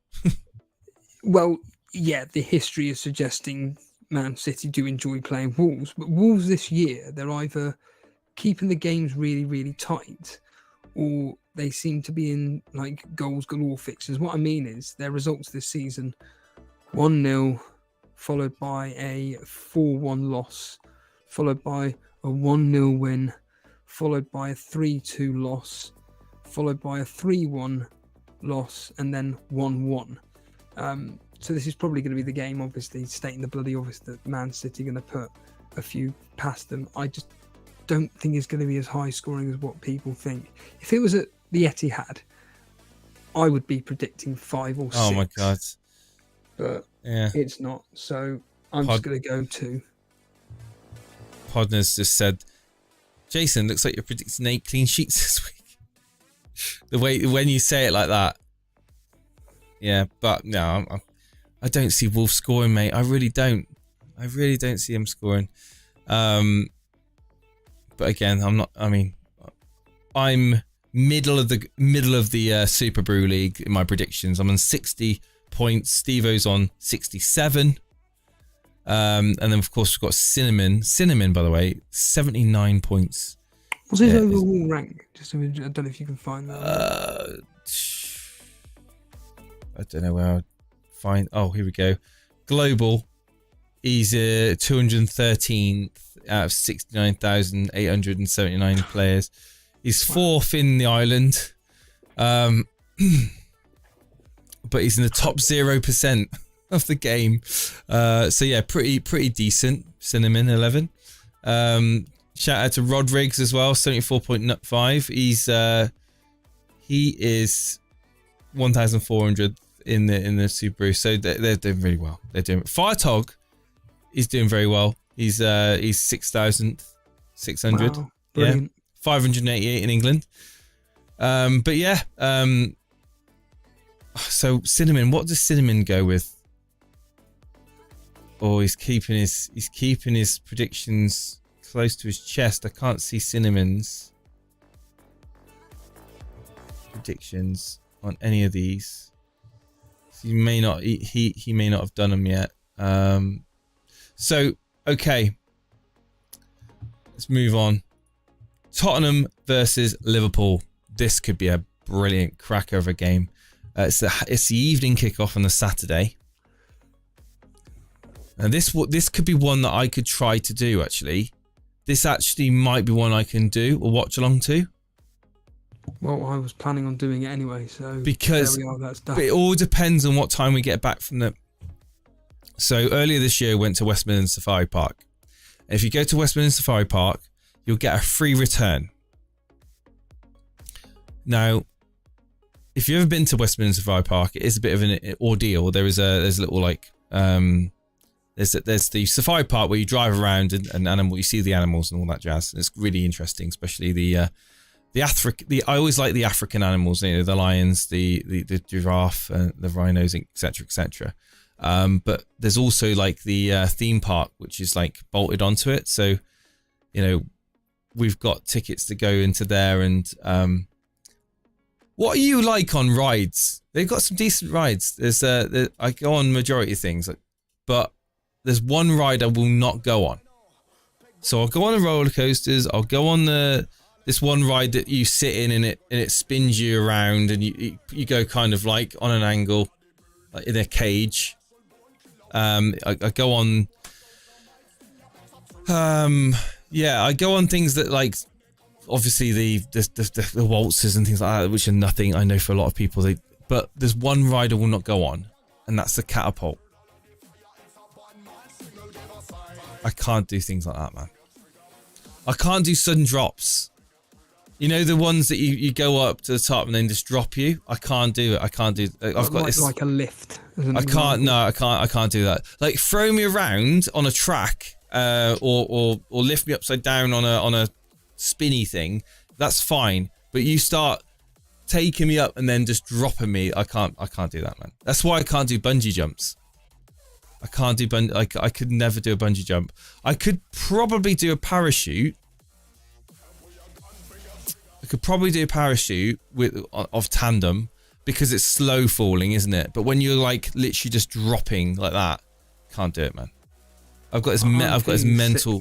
Well, yeah, the history is suggesting Man City do enjoy playing Wolves, but Wolves this year, they're either keeping the games really, really tight, or they seem to be in like goals galore fixtures. What I mean is their results this season: 1-0, followed by a 4-1 loss, followed by a 1-0 win, followed by a 3-2 loss, followed by a 3-1 loss, and then 1-1. So this is probably going to be the game, obviously, stating the bloody obvious that Man City are going to put a few past them. I just don't think it's going to be as high scoring as what people think. If it was at the Etihad, I would be predicting 5 or 6. Oh my God. But yeah, it's not. So I'm just going to go 2. Podner's just said, Jason, looks like you're predicting 8 clean sheets this week. The way when you say it like that. Yeah, but no, I don't see Wolves scoring, mate. I really don't. I really don't see them scoring. But again, I'm not. I mean, I'm middle of the Super Brew League in my predictions. I'm on 60 points. Steve-O's on 67. And then of course we've got Cinnamon. Cinnamon, by the way, 79 points. What's his overall rank? Just I don't know if you can find that. I don't know where I'd find. Oh, here we go. Global. He's 213th out of 69,879 players. He's 4th in the island. But he's in the top 0% of the game. So yeah, pretty decent. Cinnamon 11. Shout out to Rodriguez as well, 74.5. He is 1,400 in the Super. So they're doing really well. They're doing. Firetog is doing very well. He's 6,600. Wow, yeah, 588 in England. But yeah. So Cinnamon, what does Cinnamon go with? Oh, he's keeping his predictions close to his chest. I can't see Cinnamon's predictions on any of these. So he may not have done them yet. So okay, let's move on. Tottenham versus Liverpool. This could be a brilliant cracker of a game. It's the evening kickoff on the Saturday. And this could be one that I could try to do, actually. This actually might be one I can do or watch along to. Well, I was planning on doing it anyway, so because there we are, that's done. It all depends on what time we get back from the... So earlier this year, I went to Westminster Safari Park. And if you go to Westminster Safari Park, you'll get a free return. Now, if you've ever been to Westminster Safari Park, it is a bit of an ordeal. There's a little like there's the safari park where you drive around and you see the animals and all that jazz. And it's really interesting, especially I always like the African animals, you know, the lions, the giraffe, the rhinos, etc., etc. But there's also like the theme park, which is like bolted onto it. So, you know, we've got tickets to go into there and. What are you like on rides? They've got some decent rides. I go on majority of things, but there's one ride I will not go on. So I'll go on the roller coasters. I'll go on this one ride that you sit in and it spins you around and you go kind of like on an angle, like in a cage. I go on. I go on things that like. Obviously the waltzes and things like that, which are nothing, I know for a lot of people. But there's one ride I will not go on, and that's the catapult. I can't do things like that, man. I can't do sudden drops. You know, the ones that you go up to the top and then just drop you? I can't do it. I can't do I've got this like a lift. I can't do that. Like throw me around on a track or lift me upside down on a spinny thing. That's fine. But you start taking me up and then just dropping me. I can't do that, man. That's why I can't do bungee jumps. I can't do I could never do a bungee jump. I could probably do a parachute. I could probably do a parachute of tandem because it's slow falling, isn't it? But when you're like literally just dropping like that, can't do it, man. I've got this mental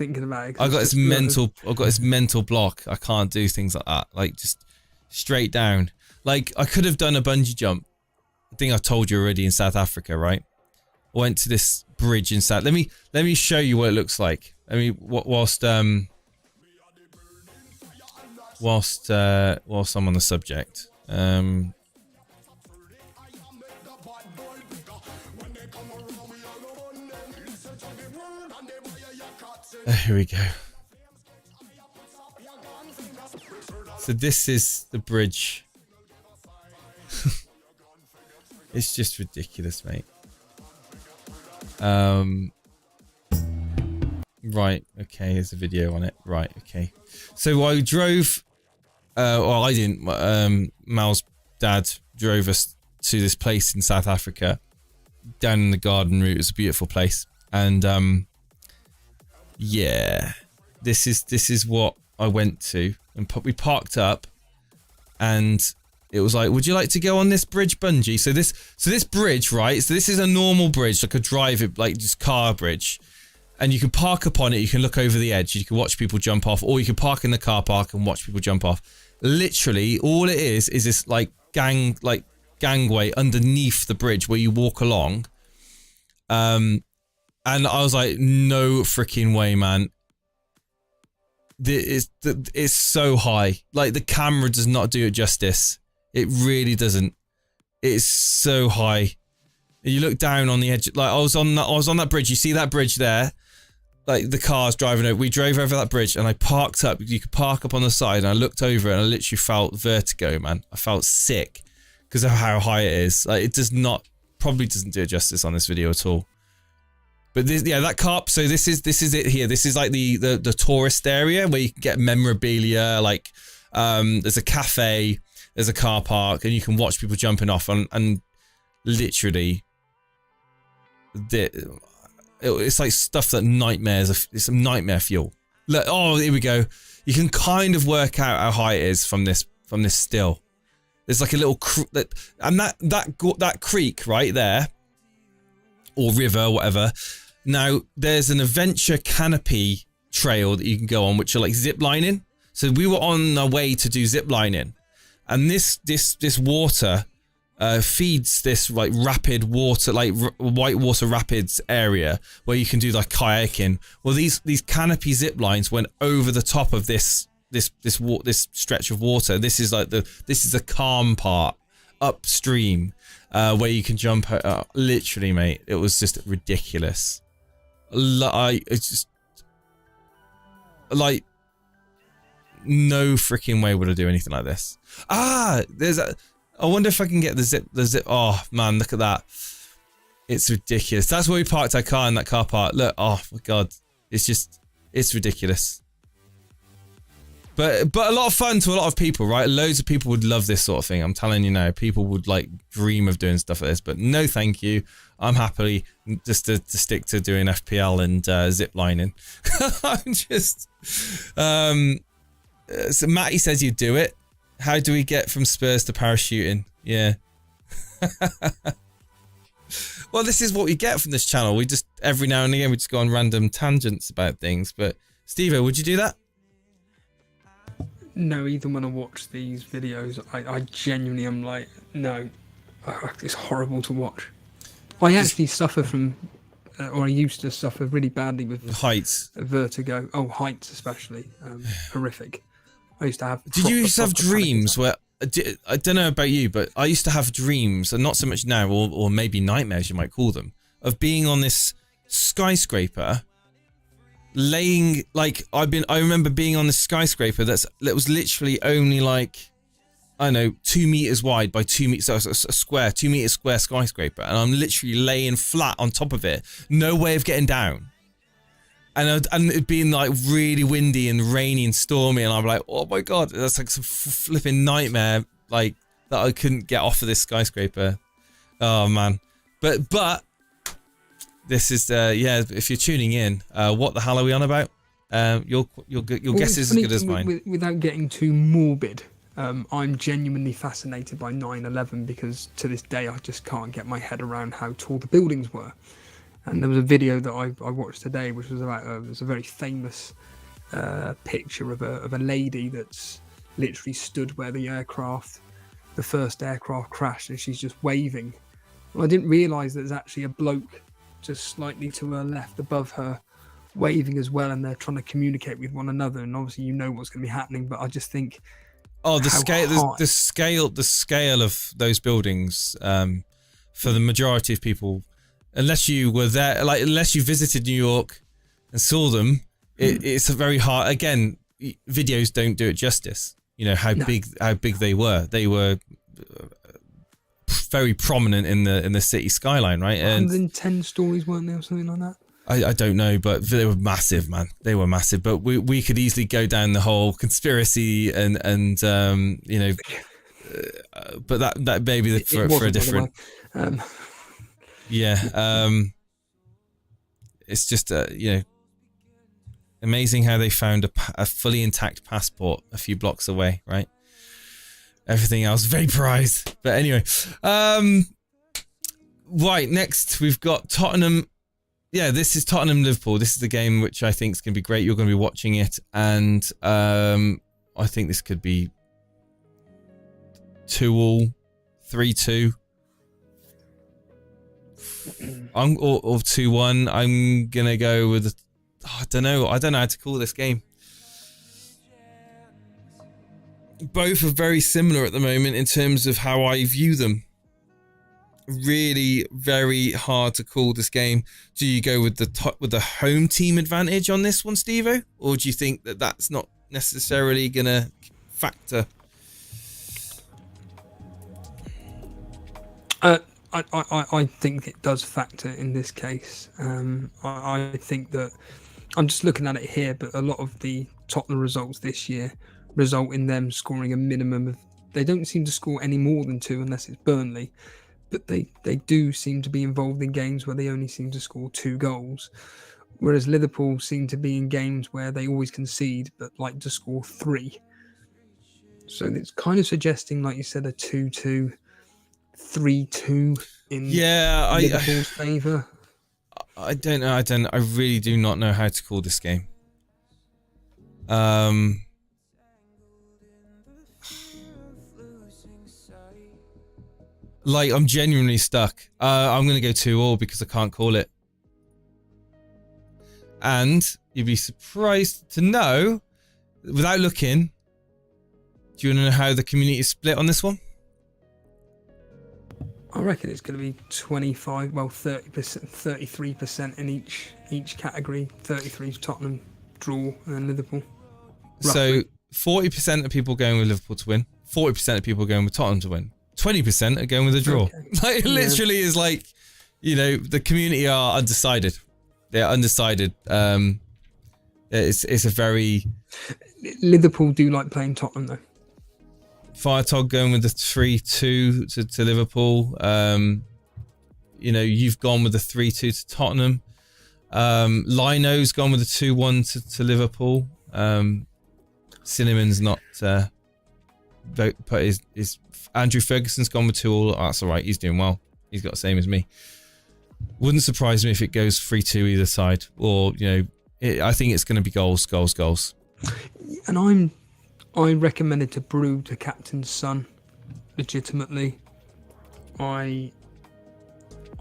block. I can't do things like that. Like just straight down. Like I could have done a bungee jump. I think I told you already in South Africa, right? I went to this bridge in South. Let me show you what it looks like. I mean, whilst I'm on the subject. Here we go. So this is the bridge. It's just ridiculous, mate. Right, okay, here's a video on it. Right, okay. So I drove, well, I didn't, Mal's dad drove us to this place in South Africa, down in the garden route. It's a beautiful place. And, yeah, this is what I went to. And we parked up, and it was like, would you like to go on this bridge bungee? So this bridge, right? So this is a normal bridge, like a like just car bridge. And you can park up on it, you can look over the edge, you can watch people jump off, or you can park in the car park and watch people jump off. Literally, all it is this like gangway underneath the bridge where you walk along. And I was like, no freaking way, man. It's so high. Like the camera does not do it justice. It really doesn't. It's so high. You look down on the edge. Like I was on that bridge. You see that bridge there? Like the cars driving over. We drove over that bridge and I parked up. You could park up on the side and I looked over and I literally felt vertigo, man. I felt sick because of how high it is. Like it probably doesn't do it justice on this video at all. But this, yeah, that car. So this is it here. This is like the tourist area where you can get memorabilia. Like there's a cafe, there's a car park, and you can watch people jumping off. And literally, it's like stuff that it's some nightmare fuel. Look, oh, here we go. You can kind of work out how high it is from this still. There's like a little and that creek right there, or river, whatever. Now there's an adventure canopy trail that you can go on, which are like zip lining. So we were on our way to do zip lining, and this water feeds this like rapid water, like white water rapids area where you can do like kayaking. Well, these canopy zip lines went over the top of this stretch of water. This is the calm part upstream where you can jump. Literally, mate, it was just ridiculous. It's just like no freaking way would I do anything like this. I wonder if I can get the zip. Oh man, look at that. It's ridiculous. That's where we parked our car, in that car park. Look, oh my god. It's ridiculous. But a lot of fun to a lot of people, right? Loads of people would love this sort of thing. I'm telling you now, people would like dream of doing stuff like this, but no thank you. I'm happy just to stick to doing FPL and zip lining. I'm just so Matty says you do it. How do we get from Spurs to parachuting? Yeah. Well, this is what we get from this channel. We just, every now and again, we just go on random tangents about things. But Steve-O, would you do that? No, even when I watch these videos, I genuinely am like, no, it's horrible to watch. I actually suffer from, or I used to suffer really badly with heights, vertigo. Oh, heights especially, horrific. I used to have. Did you used to have dreams where? I don't know about you, but I used to have dreams, and not so much now, or maybe nightmares you might call them, of being on this skyscraper, laying like I remember being on the skyscraper that was literally only like, I don't know, 2 meters wide by 2 meters, so a square, 2 meters square skyscraper, and I'm literally laying flat on top of it, no way of getting down. And it being like really windy and rainy and stormy, and I'm like, oh my god, that's like some flipping nightmare, like that I couldn't get off of this skyscraper. Oh man, but this is if you're tuning in, what the hell are we on about? Your guess is as good as mine. Without getting too morbid, I'm genuinely fascinated by 9/11 because to this day I just can't get my head around how tall the buildings were. And there was a video that I watched today, which was about it was a very famous picture of a lady that's literally stood where the first aircraft crashed, and she's just waving. Well, I didn't realise that there's actually a bloke just slightly to her left above her waving as well, and they're trying to communicate with one another. And obviously, you know what's going to be happening, but I just think, the scale of those buildings, for the majority of people, unless you were there, like unless you visited New York and saw them, it's a very hard. Again, videos don't do it justice. You know how big they were. They were very prominent in the city skyline, right? 110 stories, weren't they, or something like that? I don't know, but they were massive, man. They were massive. But we could easily go down the whole conspiracy and you know, but that maybe for a different. It's just you know, amazing how they found a fully intact passport a few blocks away, right? Everything else vaporized. But anyway, right, next we've got Tottenham. Yeah, this is Tottenham-Liverpool. This is the game which I think is going to be great. You're going to be watching it, and I think this could be 2-2, 3-2, or 2-1. I'm going to go with I don't know how to call this game. Both are very similar at the moment in terms of how I view them. Really very hard to call this game. Do you go with the home team advantage on this one, Steve-O? Or do you think that that's not necessarily going to factor? I think it does factor in this case. I think that I'm just looking at it here, but a lot of the Tottenham results this year result in them scoring a minimum of. They don't seem to score any more than 2 unless it's Burnley. But they do seem to be involved in games where they only seem to score 2 goals, whereas Liverpool seem to be in games where they always concede but like to score 3. So it's kind of suggesting, like you said, a 2-2, 3-2 in Liverpool's favour. I don't know. I really do not know how to call this game. Like, I'm genuinely stuck. I'm going to go 2-2 because I can't call it. And you'd be surprised to know, without looking, do you want to know how the community is split on this one? I reckon it's going to be 30%, 33% in each category. 33 for Tottenham, draw, and then Liverpool. Roughly. So 40% of people going with Liverpool to win. 40% of people going with Tottenham to win. 20% are going with a draw. Okay. Like, it literally is like, you know, the community are undecided. They're undecided. It's a very... Liverpool do like playing Tottenham, though. Firetog going with the 3-2 to Liverpool. You know, you've gone with the 3-2 to Tottenham. Lino's gone with the 2-1 to Liverpool. Cinnamon's not put his Andrew Ferguson's gone with 2-2. Oh, that's all right. He's doing well. He's got the same as me. Wouldn't surprise me if it goes 3-2 either side. Or, you know, I think it's going to be goals. And I recommended to Brew to captain's son, legitimately. I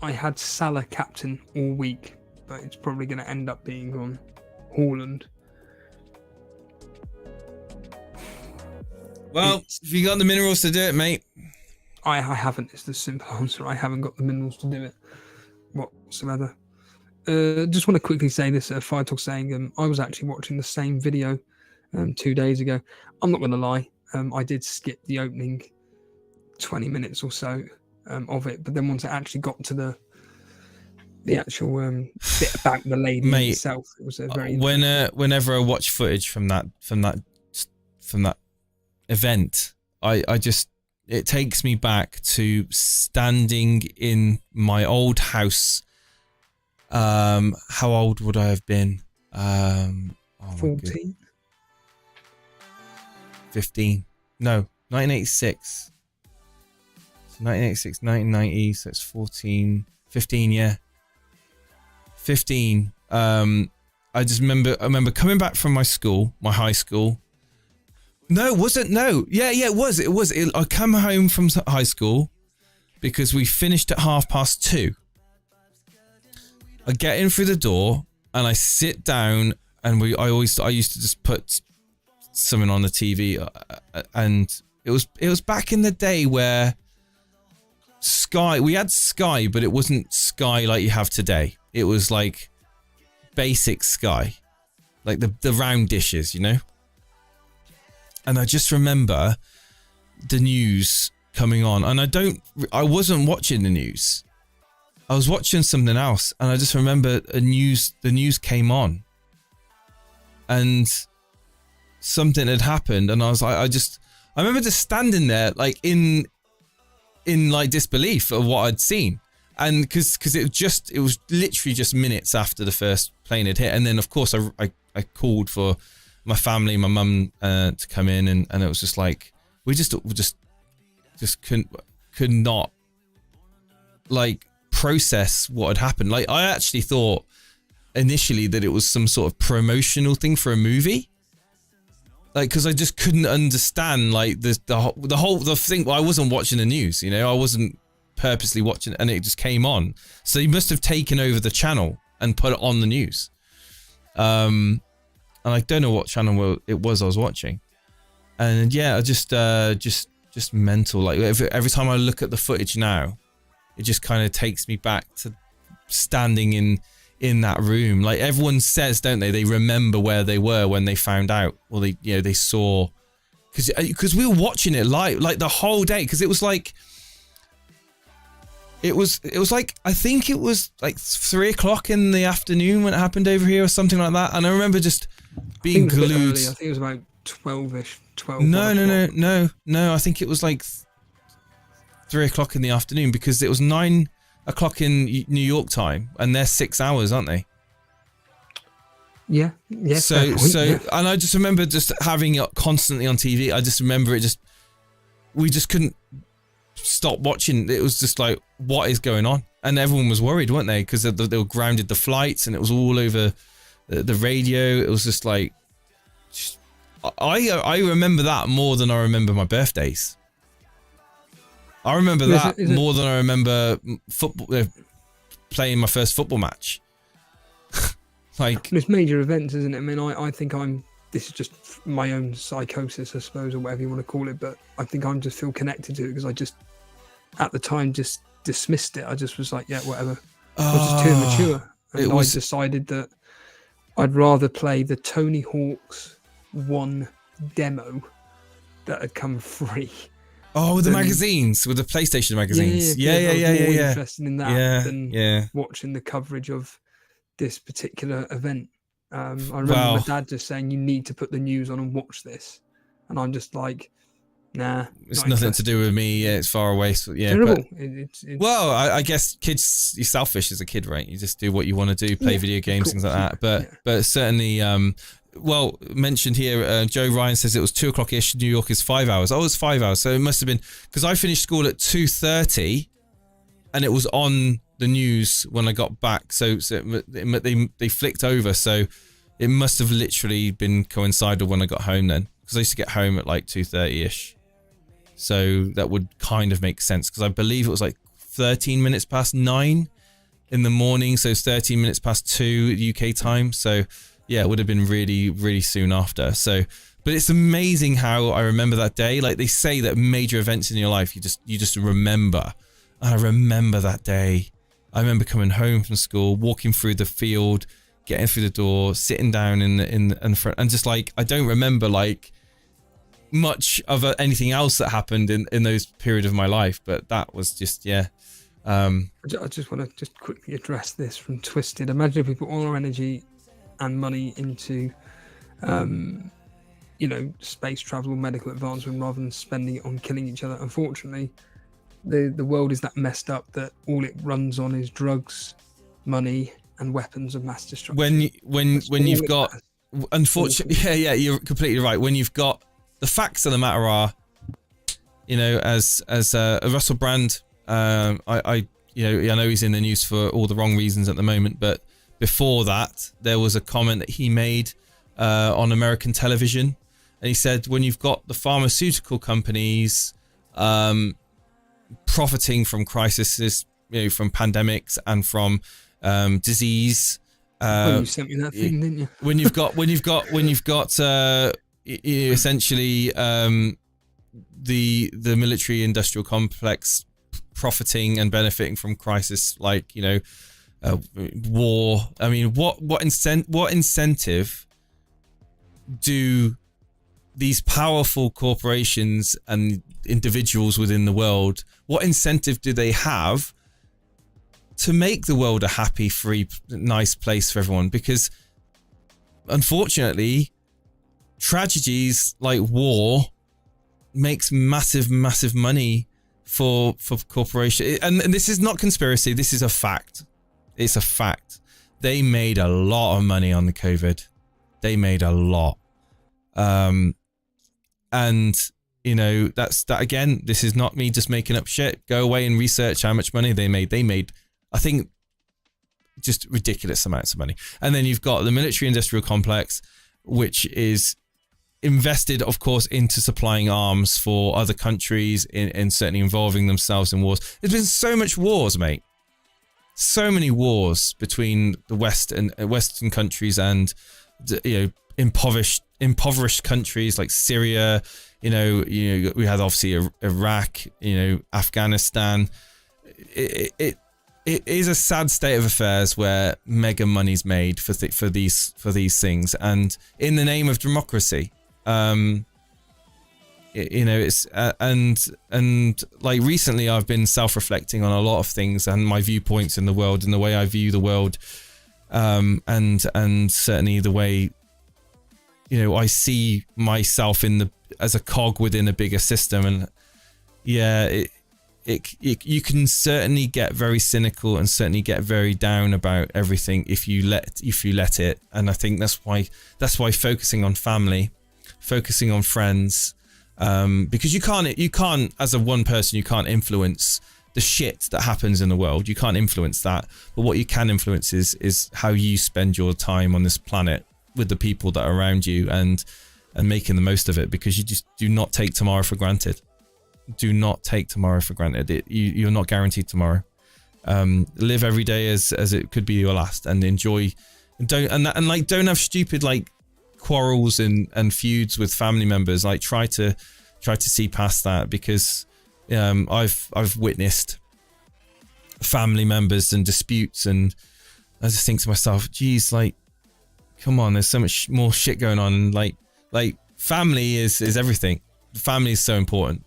had Salah captain all week, but it's probably going to end up being on Haaland. Well, if you got the minerals to do it, mate. I haven't. It's the simple answer. I haven't got the minerals to do it whatsoever. Just want to quickly say this. Fire Talk saying I was actually watching the same video 2 days ago. I'm not going to lie. I did skip the opening 20 minutes or so of it, but then once I actually got to the actual bit about the lady itself, it was a very whenever I watch footage from that event, I just, it takes me back to standing in my old house. How old would I have been? 14? 15. No, 1986. So 1986, 1990, so it's 14, 15, yeah. 15. I remember coming back from my high school. No, it wasn't. No. Yeah, it was. I come home from high school because we finished at 2:30. I get in through the door and I sit down and I used to just put something on the TV, and it was back in the day where we had Sky, but it wasn't Sky like you have today. It was like basic Sky, like the round dishes, you know? And I just remember the news coming on, and I wasn't watching the news. I was watching something else, and I just remember the news came on, and something had happened, and I was like, I remember just standing there, like in like disbelief of what I'd seen, and because it was literally just minutes after the first plane had hit, and then of course I called for my family, my mum, to come in, and it was just like we just could not like process what had happened. Like, I actually thought initially that it was some sort of promotional thing for a movie, like, because I just couldn't understand like the whole thing. Well, I wasn't watching the news, you know, I wasn't purposely watching, and it just came on, so he must have taken over the channel and put it on the news, and I don't know what channel it was I was watching, and yeah, I just mental. Like every time I look at the footage now, it just kind of takes me back to standing in that room. Like everyone says, don't they? They remember where they were when they found out, or they saw, because we were watching it live, like the whole day, because it was like I think it was like 3 o'clock in the afternoon when it happened over here or something like that, and I remember just being glued. I think it was about 12ish. No, I think it was like 3 o'clock in the afternoon, because it was 9 o'clock in New York time, and they're 6 hours, aren't they? Yeah. So, and I just remember just having it constantly on TV. I just remember we just couldn't stop watching. It was just like, what is going on? And everyone was worried, weren't they? Because they were grounded the flights, and it was all over the radio. It was just like, I remember that more than I remember my birthdays. I remember that more than I remember football, playing my first football match. Like, it's major events, isn't it? I mean, I think this is just my own psychosis, I suppose, or whatever you want to call it, but I think I'm just feel connected to it because I just, at the time, just dismissed it. I just was like, yeah, whatever. I was just too immature. And I decided that I'd rather play the Tony Hawk's 1 demo that had come free. Oh, with the magazines, with the PlayStation magazines. Yeah. Interested in that than watching the coverage of this particular event. I remember my dad just saying, you need to put the news on and watch this. And I'm just like, nah. It's nothing to do with me. Yeah, it's far away. So, yeah, terrible. Well, I guess kids, you're selfish as a kid, right? You just do what you want to do, play video games, things like that. But certainly, well, mentioned here, Joe Ryan says it was 2 o'clock-ish. New York is 5 hours. Oh, it's 5 hours. So it must have been, because I finished school at 2:30 and it was on the news when I got back. So they flicked over. So it must have literally been coincided when I got home then, because I used to get home at like 2:30-ish. So that would kind of make sense, because I believe it was like 13 minutes past 9 in the morning. So it's 13 minutes past 2 UK time. So yeah, it would have been really, really soon after. So, but it's amazing how I remember that day. Like they say that major events in your life, you just remember. And I remember that day. I remember coming home from school, walking through the field, getting through the door, sitting down in front, and just like, I don't remember like much of anything else that happened in those period of my life, but that was just, yeah. I just want to just quickly address this from Twisted. Imagine if we put all our energy and money into, space travel or medical advancement rather than spending it on killing each other. Unfortunately, the world is that messed up that all it runs on is drugs, money, and weapons of mass destruction. When you've got, unfortunately, yeah, you're completely right. When you've got, the facts of the matter are, as Russell Brand, I know he's in the news for all the wrong reasons at the moment, but before that, there was a comment that he made on American television, and he said, when you've got the pharmaceutical companies profiting from crises, from pandemics and from disease. You sent me that thing, didn't you? when you've got essentially the military industrial complex profiting and benefiting from crisis like war. I mean, what incentive do these powerful corporations and individuals within the world, what incentive do they have to make the world a happy, free, nice place for everyone? Because unfortunately, tragedies like war makes massive money for corporations. And this is not conspiracy, this is a fact. It's a fact. They made a lot of money on the COVID. They made a lot. And that's that again, this is not me just making up shit. Go away and research how much money they made. They made, I think, just ridiculous amounts of money. And then you've got the military industrial complex, which is invested, of course, into supplying arms for other countries and certainly involving themselves in wars. There's been so much wars, mate. So many wars between the West and Western countries and impoverished countries like Syria. We had obviously Iraq, Afghanistan. It is a sad state of affairs where mega money's made for these things, and in the name of democracy. It's and like recently I've been self-reflecting on a lot of things and my viewpoints in the world and the way I view the world, and certainly the way I see myself as a cog within a bigger system. And yeah, you can certainly get very cynical and certainly get very down about everything if you let it. And I think that's why focusing on family, focusing on friends, because you can't as a one person, you can't influence the shit that happens in the world. You can't influence that, but what you can influence is how you spend your time on this planet with the people that are around you and making the most of it, because you just do not take tomorrow for granted. Do not take tomorrow for granted. You're not guaranteed tomorrow. Live every day as it could be your last, and enjoy. Don't have stupid like quarrels and feuds with family members. Like try to see past that, because I've witnessed family members and disputes, and I just think to myself, geez, like, come on, there's so much more shit going on. Like family is everything. Family is so important.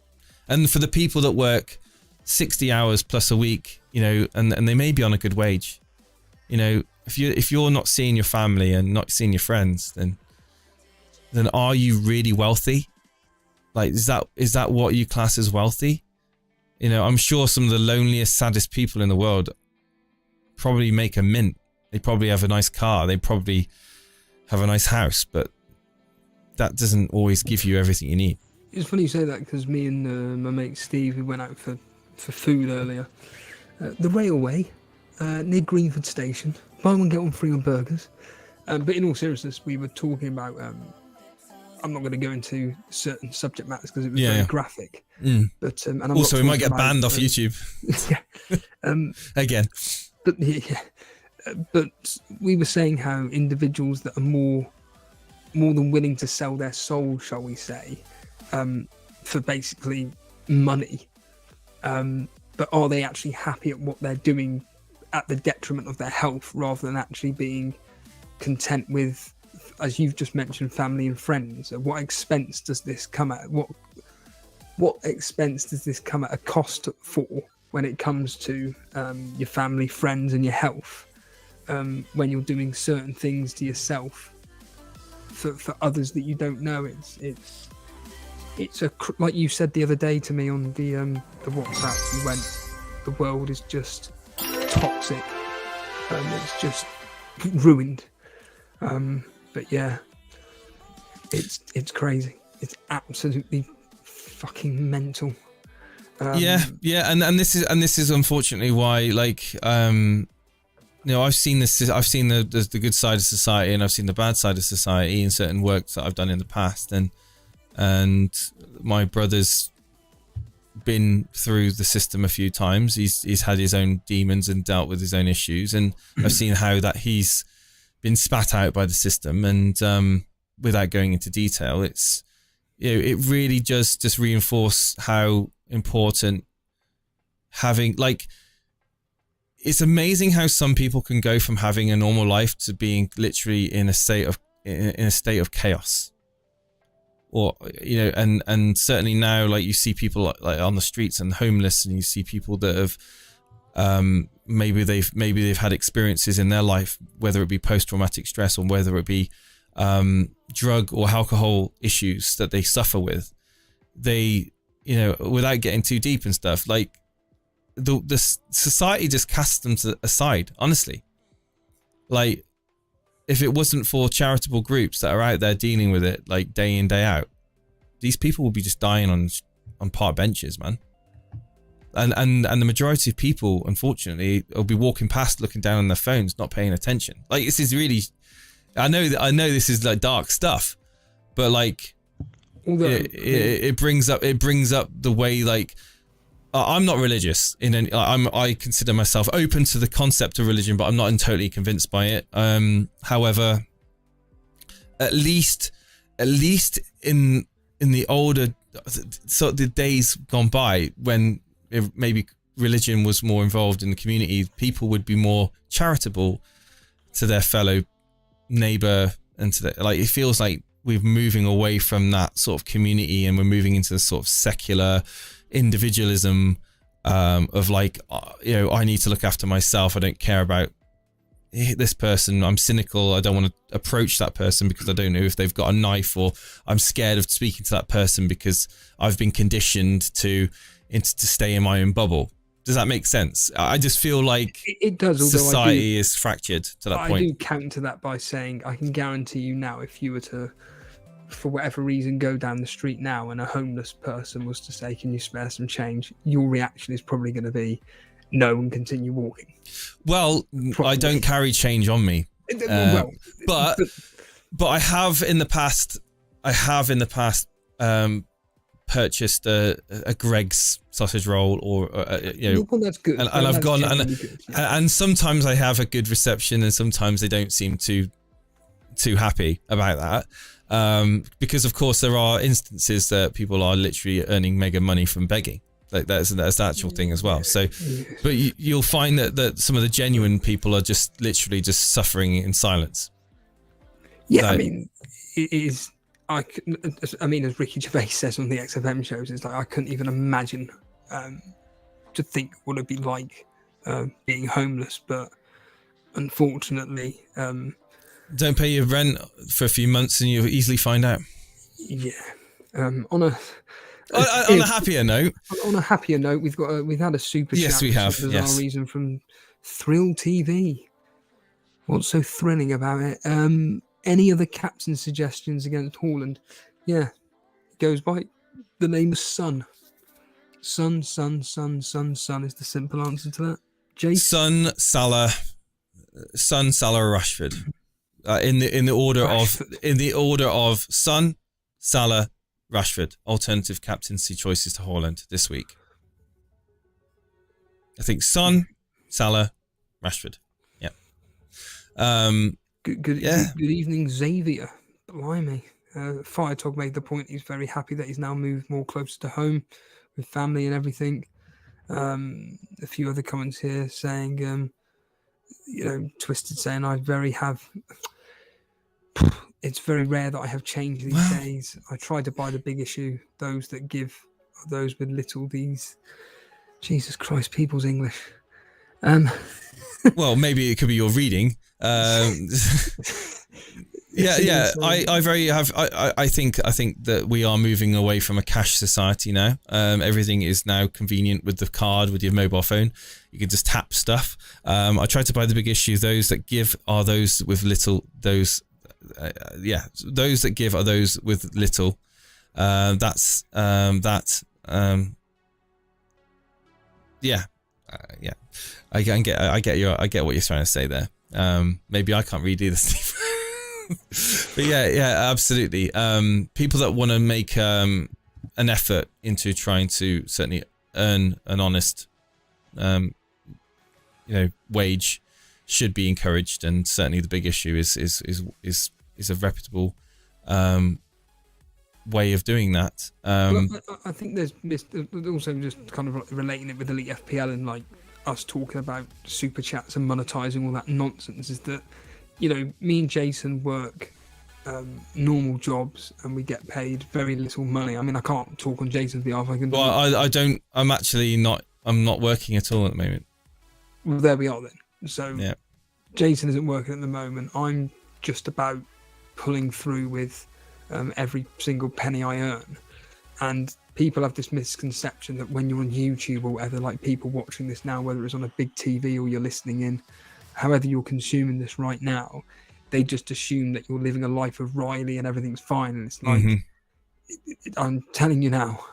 And for the people that work 60 hours plus a week, and they may be on a good wage, if you're not seeing your family and not seeing your friends, then are you really wealthy? Like, is that what you class as wealthy? I'm sure some of the loneliest, saddest people in the world probably make a mint. They probably have a nice car. They probably have a nice house, but that doesn't always give you everything you need. It's funny you say that, because me and my mate Steve, we went out for food earlier. The railway near Greenford Station, buy one get one free on burgers. But in all seriousness, we were talking about. I'm not going to go into certain subject matters because it was very graphic. But and I'm also, we might get banned off YouTube. Again. But we were saying how individuals that are more than willing to sell their soul, shall we say, for basically money, but are they actually happy at what they're doing at the detriment of their health, rather than actually being content with, as you've just mentioned, family and friends. What expense does this come at? What expense does this come at a cost for when it comes to your family, friends, and your health? When you're doing certain things to yourself for others that you don't know, it's like you said the other day to me on the WhatsApp. You went, the world is just toxic. It's just ruined. But yeah, it's crazy. It's absolutely fucking mental. And this is unfortunately why, like, I've seen this. I've seen the good side of society, and I've seen the bad side of society in certain works that I've done in the past, and my brother's been through the system a few times. He's had his own demons and dealt with his own issues, and I've seen how that he's been spat out by the system. And without going into detail, it's, it really does just reinforce how important having, like, it's amazing how some people can go from having a normal life to being literally in a state of chaos. Or, and certainly now, like, you see people like on the streets and homeless, and you see people that have maybe they've had experiences in their life, whether it be post-traumatic stress or whether it be drug or alcohol issues that they suffer with. They, without getting too deep and stuff, like, the society just casts them aside, honestly. Like, if it wasn't for charitable groups that are out there dealing with it, like, day in, day out, these people will be just dying on park benches, man. And the majority of people, unfortunately, will be walking past, looking down on their phones, not paying attention. Like, this is really, I know this is like dark stuff, but like, it brings up the way, like, I'm not religious in any, I consider myself open to the concept of religion, but I'm not totally convinced by it. However, at least in the older, so the days gone by when maybe religion was more involved in the community, people would be more charitable to their fellow neighbor, and to the, like, it feels like we're moving away from that sort of community, and we're moving into the sort of secular individualism of, like, I need to look after myself. I don't care about this person. I'm cynical. I don't want to approach that person because I don't know if they've got a knife, or I'm scared of speaking to that person because I've been conditioned to stay in my own bubble. Does that make sense? I just feel like it does. Society is fractured to that point. I do counter that by saying, I can guarantee you now, if you were to, for whatever reason, go down the street now and a homeless person was to say, can you spare some change? Your reaction is probably going to be no, and continue walking. Well, probably. I don't carry change on me. But I have in the past, purchased a Greg's sausage roll, or well, that's good. And I've gone, and sometimes I have a good reception, and sometimes they don't seem too happy about that. Because of course there are instances that people are literally earning mega money from begging. Like, that's the actual thing as well. So, but you'll find that some of the genuine people are just literally just suffering in silence. Yeah, like, I mean, it is. I mean, as Ricky Gervais says on the XFM shows, it's like, I couldn't even imagine to think what it'd be like being homeless. But unfortunately, don't pay your rent for a few months and you'll easily find out. Yeah. On a happier note. On a happier note, we've had a super chat. Yes, we have. For bizarre reason from Thrill TV. What's so thrilling about it? Any other captain suggestions against Haaland? Yeah, it goes by the name of Son. Son is the simple answer to that. Jason? Salah, Rashford. In the order of Son, Salah, Rashford. Alternative captaincy choices to Haaland this week. I think Son, Salah, Rashford. Yeah. Good evening, Xavier. Blimey. Firetog made the point he's very happy that he's now moved more closer to home with family and everything. A few other comments here saying Twisted saying it's very rare that I have change these days. I try to buy the big issue, those that give, those with little these. Jesus Christ, people's English. Well, maybe it could be your reading. I think that we are moving away from a cash society now. Everything is now convenient with the card, with your mobile phone. You can just tap stuff. I try to buy the big issue. Those that give are those with little. Those that give are those with little. I get what you're trying to say there. Maybe I can't read either, Steve. But yeah, absolutely. People that want to make an effort into trying to certainly earn an honest, wage should be encouraged, and certainly the big issue is a reputable way of doing that. I think there's also just kind of like relating it with Elite FPL and like us talking about super chats and monetizing all that nonsense, is that me and Jason work normal jobs and we get paid very little money. I mean, I can't talk on Jason's behalf. I'm not working at all at the moment. Well, there we are then. So yeah. Jason isn't working at the moment. I'm just about pulling through with every single penny I earn. And people have this misconception that when you're on YouTube or whatever, like people watching this now, whether it's on a big TV or you're listening in, however you're consuming this right now, they just assume that you're living a life of Riley and everything's fine. And it's like, I'm telling you now,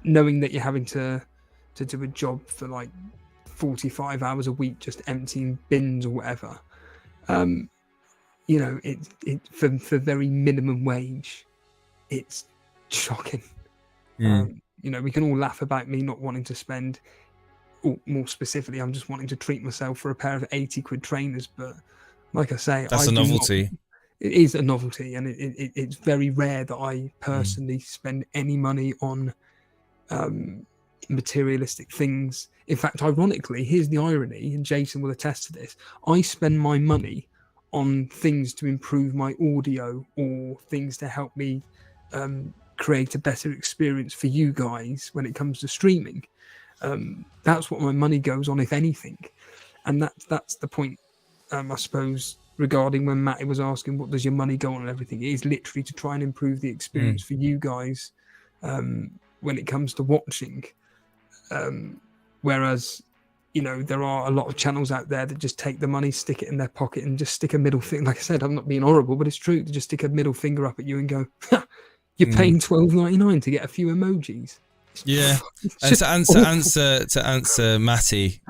knowing that you're having to do a job for like 45 hours a week, just emptying bins or whatever, for very minimum wage, it's shocking. We can all laugh about me not wanting to spend, or more specifically, I'm just wanting to treat myself for a pair of 80 quid trainers. But like I say, that's a novelty. It is a novelty, and it's very rare that I personally spend any money on materialistic things. In fact, ironically, here's the irony, and Jason will attest to this, I spend my money on things to improve my audio or things to help me create a better experience for you guys when it comes to streaming. That's what my money goes on, if anything. And that's the point, I suppose, regarding when Matty was asking what does your money go on and everything. It is literally to try and improve the experience for you guys when it comes to watching. Whereas, there are a lot of channels out there that just take the money, stick it in their pocket and just stick a middle finger. Like I said, I'm not being horrible, but it's true, to just stick a middle finger up at you and go, you're paying $12.99 to get a few emojis. Yeah, and to answer Matty,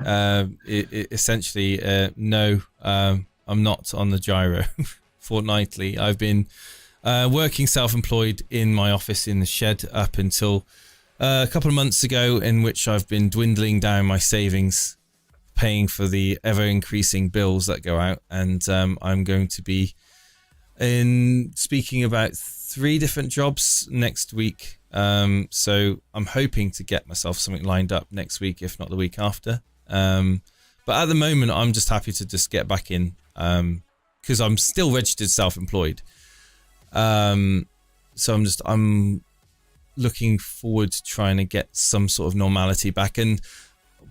essentially, no, I'm not on the gyro fortnightly. I've been working self-employed in my office in the shed up until a couple of months ago, in which I've been dwindling down my savings, paying for the ever-increasing bills that go out, and I'm going to be speaking about 3 different jobs next week. So I'm hoping to get myself something lined up next week, if not the week after. But at the moment, I'm just happy to just get back in, because I'm still registered self-employed. So I'm looking forward to trying to get some sort of normality back. And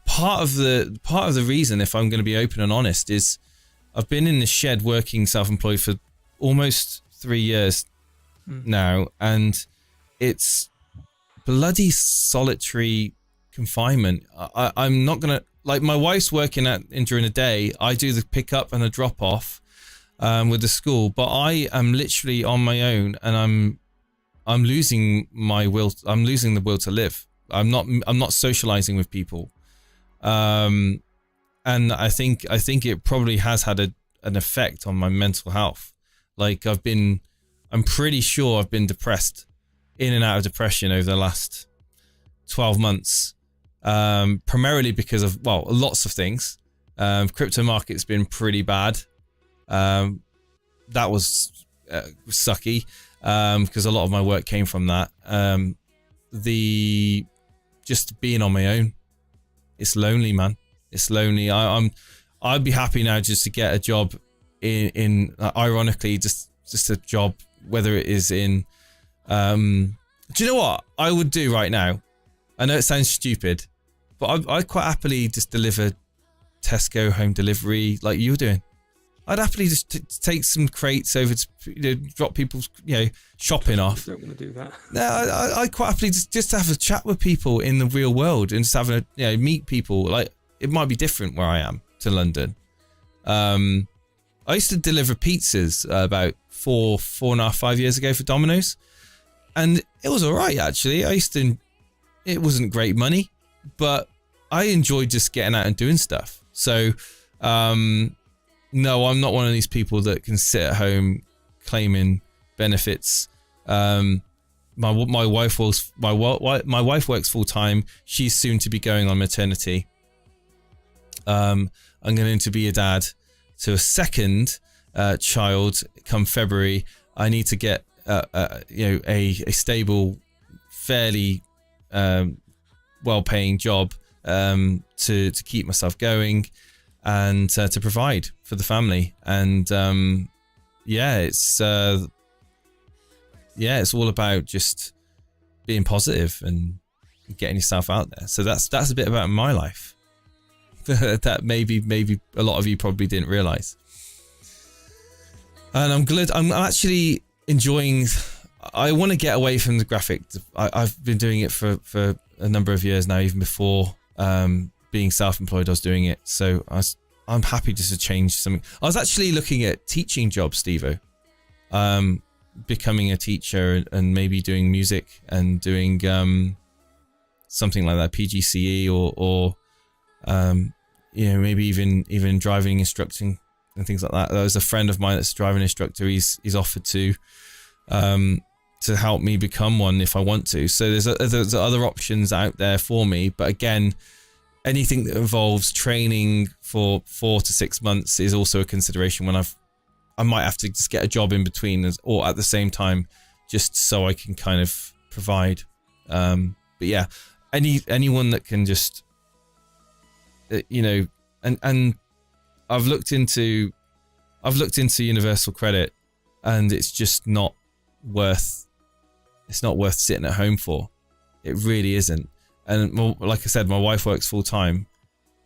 part of the reason, if I'm going to be open and honest, is I've been in the shed working self-employed for almost 3 years now, and it's bloody solitary confinement. I'm not gonna, like, my wife's working during the day. I do the pick up and the drop off with the school, but I am literally on my own, and I'm losing my will. I'm losing the will to live. I'm not socializing with people, and I think it probably has had an effect on my mental health. Like, I'm pretty sure I've been depressed, in and out of depression over the last 12 months, primarily because of, well, lots of things. Crypto market's been pretty bad. That was sucky, because a lot of my work came from that. Just being on my own, it's lonely, man. It's lonely. I'd be happy now just to get a job in ironically, just a job, whether it is in, do you know what I would do right now? I know it sounds stupid, but I'd quite happily just deliver Tesco home delivery like you were doing. I'd happily just take some crates over to drop people's shopping off. I don't want to do that. No, I'd quite happily just have a chat with people in the real world and just have a meet people. Like, it might be different where I am to London. I used to deliver pizzas about 4.5 years ago for Domino's, and it was all right actually. It wasn't great money, but I enjoyed just getting out and doing stuff. So, no, I'm not one of these people that can sit at home claiming benefits. My wife works full time. She's soon to be going on maternity. I'm going to be a dad to a second child come February. I need to get a stable, fairly well-paying job to keep myself going and to provide for the family. And it's all about just being positive and getting yourself out there. So that's a bit about my life that maybe a lot of you probably didn't realize. And I'm actually enjoying. I want to get away from the graphic. I've been doing it for a number of years now. Even before being self-employed, I was doing it. So I'm happy just to change something. I was actually looking at teaching jobs, Steve-O. Becoming a teacher and maybe doing music and doing something like that, PGCE or maybe even driving, instructing and things like that. There was a friend of mine that's a driving instructor. He's offered to help me become one if I want to. So there's other options out there for me. But again, anything that involves training for 4 to 6 months is also a consideration when I might have to just get a job in between or at the same time, just so I can kind of provide. But yeah, anyone that can just, and I've looked into universal credit, and it's just not worth sitting at home for. It really isn't. And like I said, my wife works full time.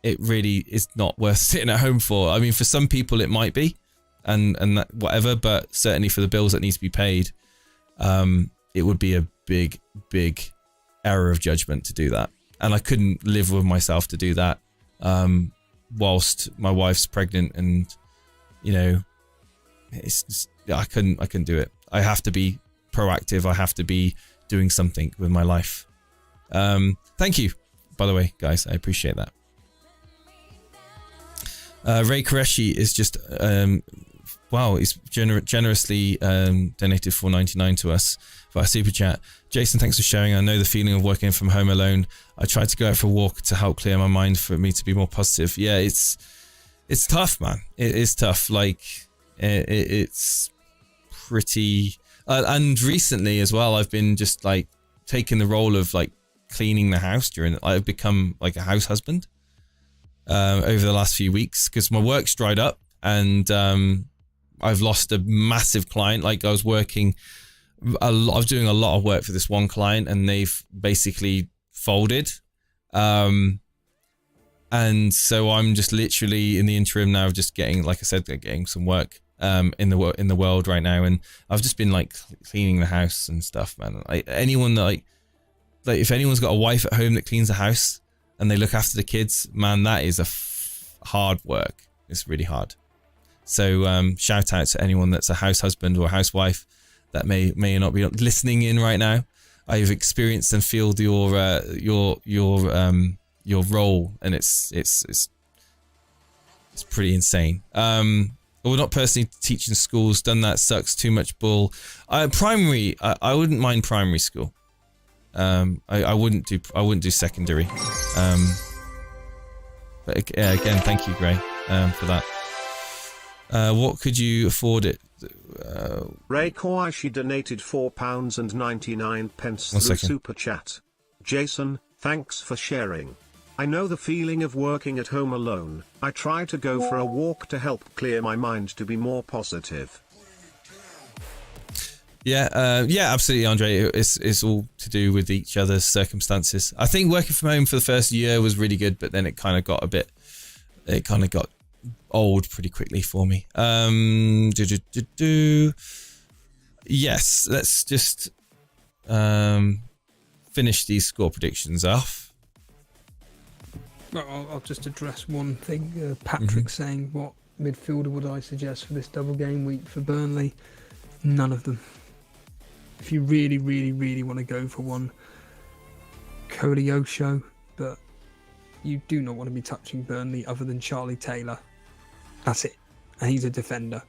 It really is not worth sitting at home for. I mean, for some people it might be, and that, whatever, but certainly for the bills that need to be paid, it would be a big error of judgment to do that. And I couldn't live with myself to do that whilst my wife's pregnant, and it's just, I couldn't do it. I have to be proactive. I have to be doing something with my life. Thank you, by the way, guys. I appreciate that. Ray Qureshi is just wow, he's generously donated $4.99 to us via Super Chat. Jason, thanks for sharing. I know the feeling of working from home alone. I tried to go out for a walk to help clear my mind for me to be more positive. Yeah, it's tough, man. It is tough. Like, it's pretty... and recently as well, I've been just like taking the role of like cleaning the house I've become like a house husband over the last few weeks because my work's dried up, and I've lost a massive client. Like, I was doing a lot of work for this one client, and they've basically folded. And so I'm just literally in the interim now, just getting, like I said, getting some work in the world right now, and I've just been like cleaning the house and stuff, man. Like, anyone that like if anyone's got a wife at home that cleans the house and they look after the kids, man, that is hard work. It's really hard. So shout out to anyone that's a house husband or a housewife that may not be listening in right now. I've experienced and feel your role, and it's pretty insane. Well, not personally teaching schools, done that, sucks, too much bull. Primary, I wouldn't mind primary school. I wouldn't do secondary. But again, thank you, Gray, for that. What could you afford it? Ray Kawashi donated £4.99 through Super Chat. Jason, thanks for sharing. I know the feeling of working at home alone. I try to go for a walk to help clear my mind to be more positive. Yeah, absolutely, Andre. It's all to do with each other's circumstances. I think working from home for the first year was really good, but then it kind of got old pretty quickly for me. Yes, let's just finish these score predictions off. Well, I'll just address one thing. Patrick saying, what midfielder would I suggest for this double game week for Burnley? None of them. If you really, really, really want to go for one, Osho, but you do not want to be touching Burnley other than Charlie Taylor. That's it. And he's a defender.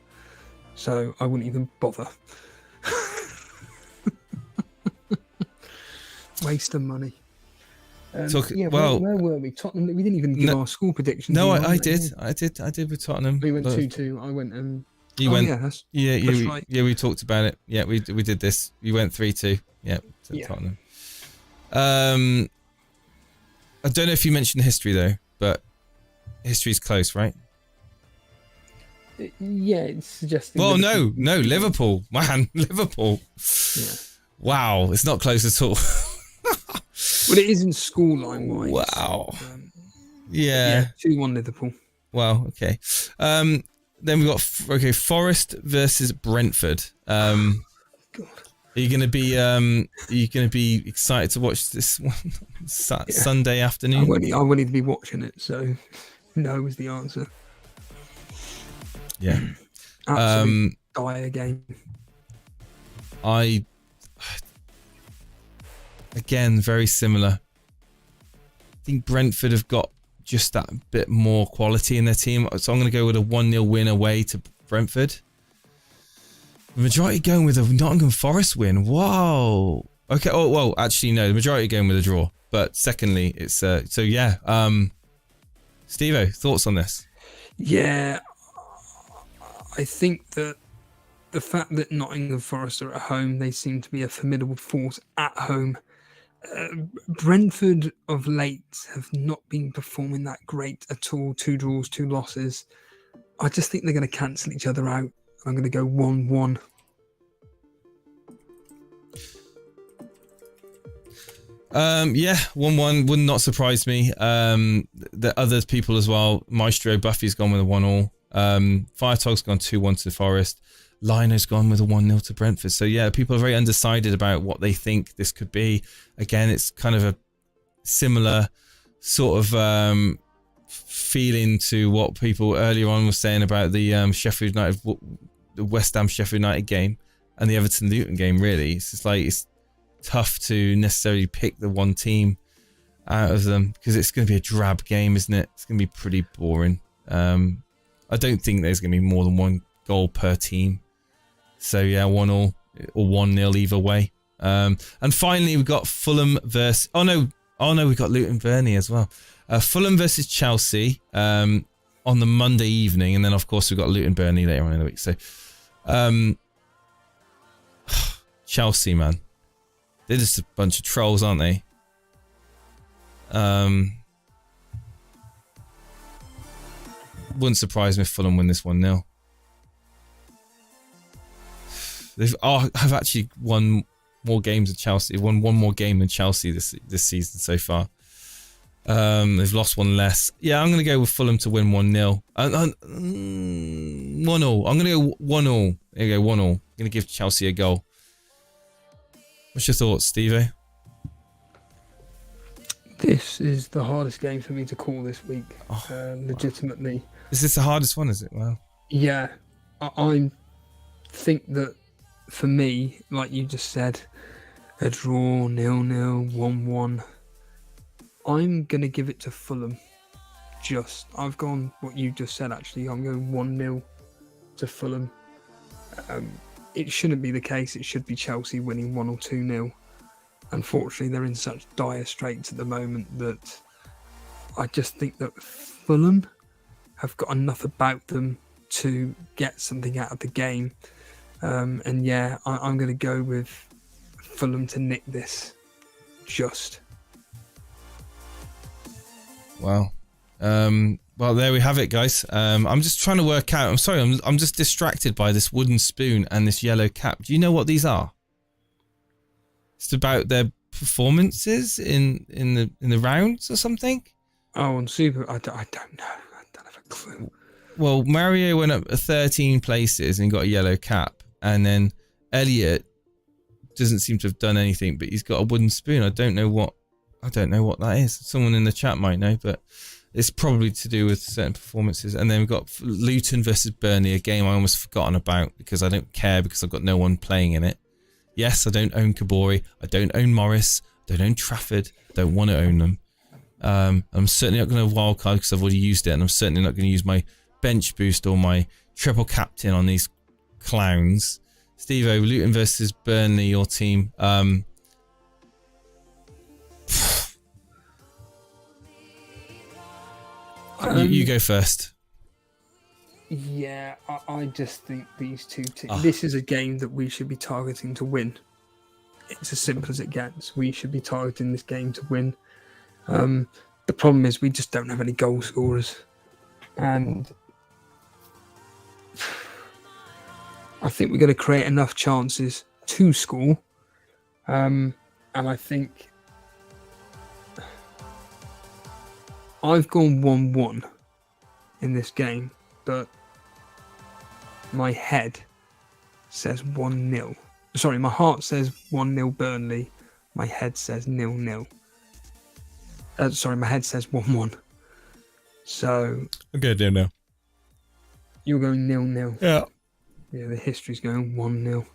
So I wouldn't even bother. Waste of money. Where were we? Tottenham. We didn't even give our score predictions. No, I did with Tottenham. We went 2-2. I went. You went. That's right. Yeah, we talked about it. Yeah, we did this. You went 3-2. Yeah, Tottenham. I don't know if you mentioned history though, but history's close, right? Yeah, it's suggesting. Well, no, Liverpool, man, Liverpool. Yeah. Wow, it's not close at all. Well, it is in school line wise. Wow. Yeah, 2-1 Liverpool. Wow. Okay. Then we got Forest versus Brentford. God. Are you gonna be excited to watch this one Sunday afternoon? I won't need to be watching it, so no is the answer. Yeah. Absolutely dire game. Again, very similar. I think Brentford have got just that bit more quality in their team, so I'm going to go with a 1-0 win away to Brentford. The majority going with a Nottingham Forest win. Whoa. Okay. Oh, well, actually, no. The majority going with a draw. But secondly, it's Steve-O, thoughts on this? Yeah, I think that the fact that Nottingham Forest are at home, they seem to be a formidable force at home. Brentford of late have not been performing that great at all. 2 draws, 2 losses. I just think they're going to cancel each other out. I'm going to go 1-1. Yeah, 1-1 would not surprise me. The other people as well. Maestro Buffy's gone with a 1-1. Firetog's gone 2-1 to the Forest. Lino's gone with a 1-0 to Brentford. So yeah, people are very undecided about what they think this could be. Again, it's kind of a similar sort of feeling to what people earlier on were saying about the Sheffield United, the West Ham Sheffield United game and the Everton Luton game. Really, it's just like it's tough to necessarily pick the one team out of them because it's going to be a drab game, isn't it? It's going to be pretty boring. I don't think there's going to be more than one goal per team. So yeah, 1-1 or 1-0 either way. And finally, we've got Fulham versus. Oh no, we've got Luton Burnley as well. Fulham versus Chelsea on the Monday evening, and then of course we've got Luton Burnley later on in the week. So Chelsea, man, they're just a bunch of trolls, aren't they? Wouldn't surprise me if Fulham win this 1-0. Have actually won more games than Chelsea. Won one more game than Chelsea this season so far. They've lost one less. Yeah, I'm going to go with Fulham to win 1-0. 1-0. I'm going to go 1-0. There you go, 1-0. I'm going to give Chelsea a goal. What's your thoughts, Steve-O? This is the hardest game for me to call this week. Legitimately. Is this the hardest one, is it? Wow. Yeah. I think that for me, like you just said, a draw, 0-0, 1-1. I'm going to give it to Fulham. I've gone what you just said, actually. I'm going 1-0 to Fulham. It shouldn't be the case. It should be Chelsea winning 1 or 2-0. Unfortunately, they're in such dire straits at the moment that I just think that Fulham have got enough about them to get something out of the game. And yeah, I'm going to go with Fulham to nick this. Well, well, there we have it, guys. I'm just trying to work out. I'm sorry, I'm just distracted by this wooden spoon and this yellow cap. Do you know what these are? It's about their performances in the rounds or something. Oh, on Super, I don't know. I don't have a clue. Well, Mario went up 13 places and got a yellow cap, and then Elliot doesn't seem to have done anything, but he's got a wooden spoon. I don't know what that is. Someone in the chat might know, but it's probably to do with certain performances. And then we've got Luton versus Burnley, a game I almost forgotten about because I don't care because I've got no one playing in it. Yes, I don't own Kabori. I don't own Morris. I don't own Trafford. I don't want to own them. I'm certainly not going to wildcard because I've already used it, and I'm certainly not going to use my bench boost or my triple captain on these clowns. Steve-O, Luton versus Burnley, your team. You go first. Yeah, I just think these two teams... This is a game that we should be targeting to win. It's as simple as it gets. We should be targeting this game to win. The problem is we just don't have any goal scorers. And I think we're going to create enough chances to score. And I think I've gone 1-1 in this game, but my head says 1-0. Sorry, my heart says 1-0 Burnley. My head says 0-0. Sorry, my head says 1-1. So... Okay, 0-0. You're going 0-0. Yeah. Yeah, the history's going 1-0.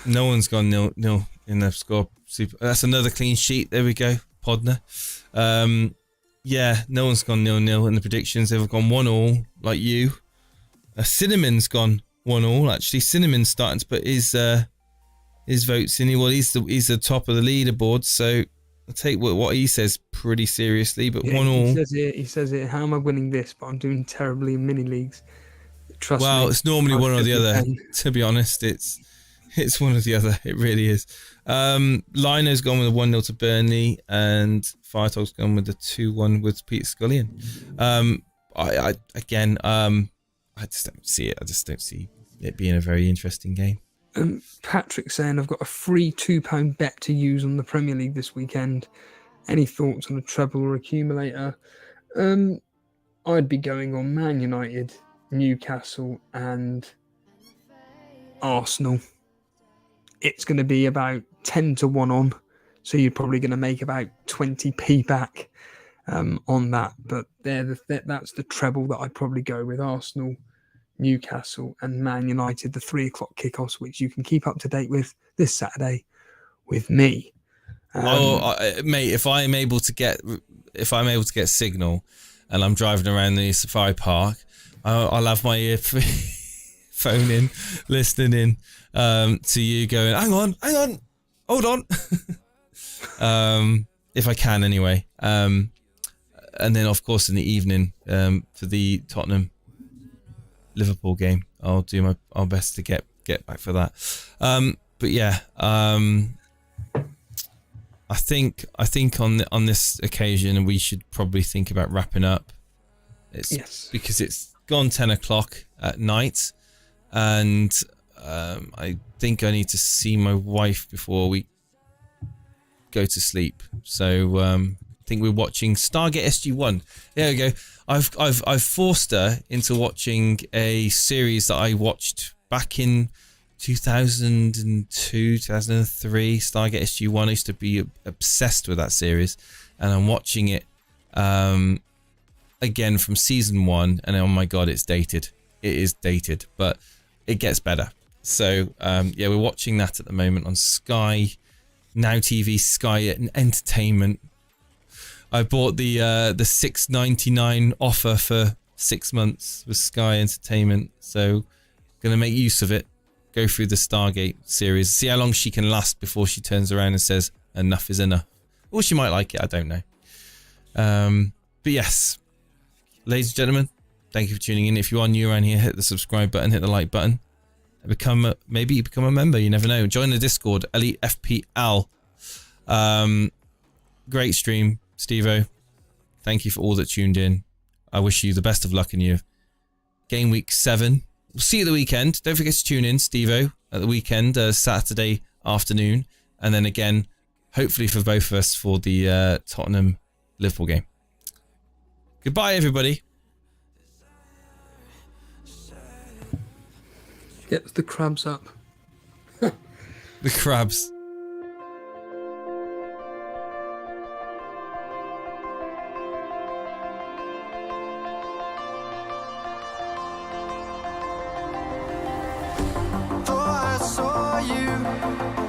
No one's gone 0-0 in the score. Super. That's another clean sheet. There we go, Podner. Yeah, no one's gone 0-0 in the predictions. They've gone 1-1, like you. Cinnamon's gone 1-1. Actually, Cinnamon's starting to put his votes in. Well, he's the top of the leaderboard, so I'll take what he says pretty seriously. But 1-1. He says it. How am I winning this? But I'm doing terribly in mini leagues. Trust me. Well, it's normally one or the other. To be honest, it's one or the other. It really is. Lino's gone with a 1-0 to Burnley, and Firetog's gone with a 2-1 with Peter Scullion. I just don't see it. I just don't see it being a very interesting game. Patrick saying I've got a free £2 bet to use on the Premier League this weekend. Any thoughts on a treble or accumulator? I'd be going on Man United, Newcastle, and Arsenal. It's going to be about 10-1 on, so you're probably going to make about 20p back on that. But that's the treble that I'd probably go with: Arsenal, Newcastle, and Man United, the 3 o'clock kickoffs, which you can keep up to date with this Saturday with me. Mate, if I'm able to get signal, and I'm driving around the safari park, I'll have my phone in, listening in to you going, hang on, hold on. If I can anyway. And then of course in the evening for the Tottenham Liverpool game, I'll do my best to get back for that. But yeah, I think on this occasion we should probably think about wrapping up. Yes, because it's gone 10 o'clock at night, and I think I need to see my wife before we go to sleep. So I think we're watching Stargate SG-1. There we go. I've forced her into watching a series that I watched back in 2002, 2003. Stargate SG-1. I used to be obsessed with that series, and I'm watching it again from season 1, and oh my god, it's dated. It is dated, but it gets better. So yeah, we're watching that at the moment on Sky Now TV, Sky Entertainment. I bought the $6.99 offer for 6 months with Sky Entertainment, so gonna make use of it. Go through the Stargate series, see how long she can last before she turns around and says enough is enough. Or she might like it, I don't know. But yes, ladies and gentlemen, thank you for tuning in. If you are new around here, hit the subscribe button, hit the like button. Maybe you become a member, you never know. Join the Discord, Elite FPL. Great stream, Steve-O. Thank you for all that tuned in. I wish you the best of luck in your game week 7. We'll see you at the weekend. Don't forget to tune in, Steve-O, at the weekend, Saturday afternoon. And then again, hopefully for both of us, for the Tottenham-Liverpool game. Goodbye, everybody. Get the crabs up. The crabs. Thought I saw you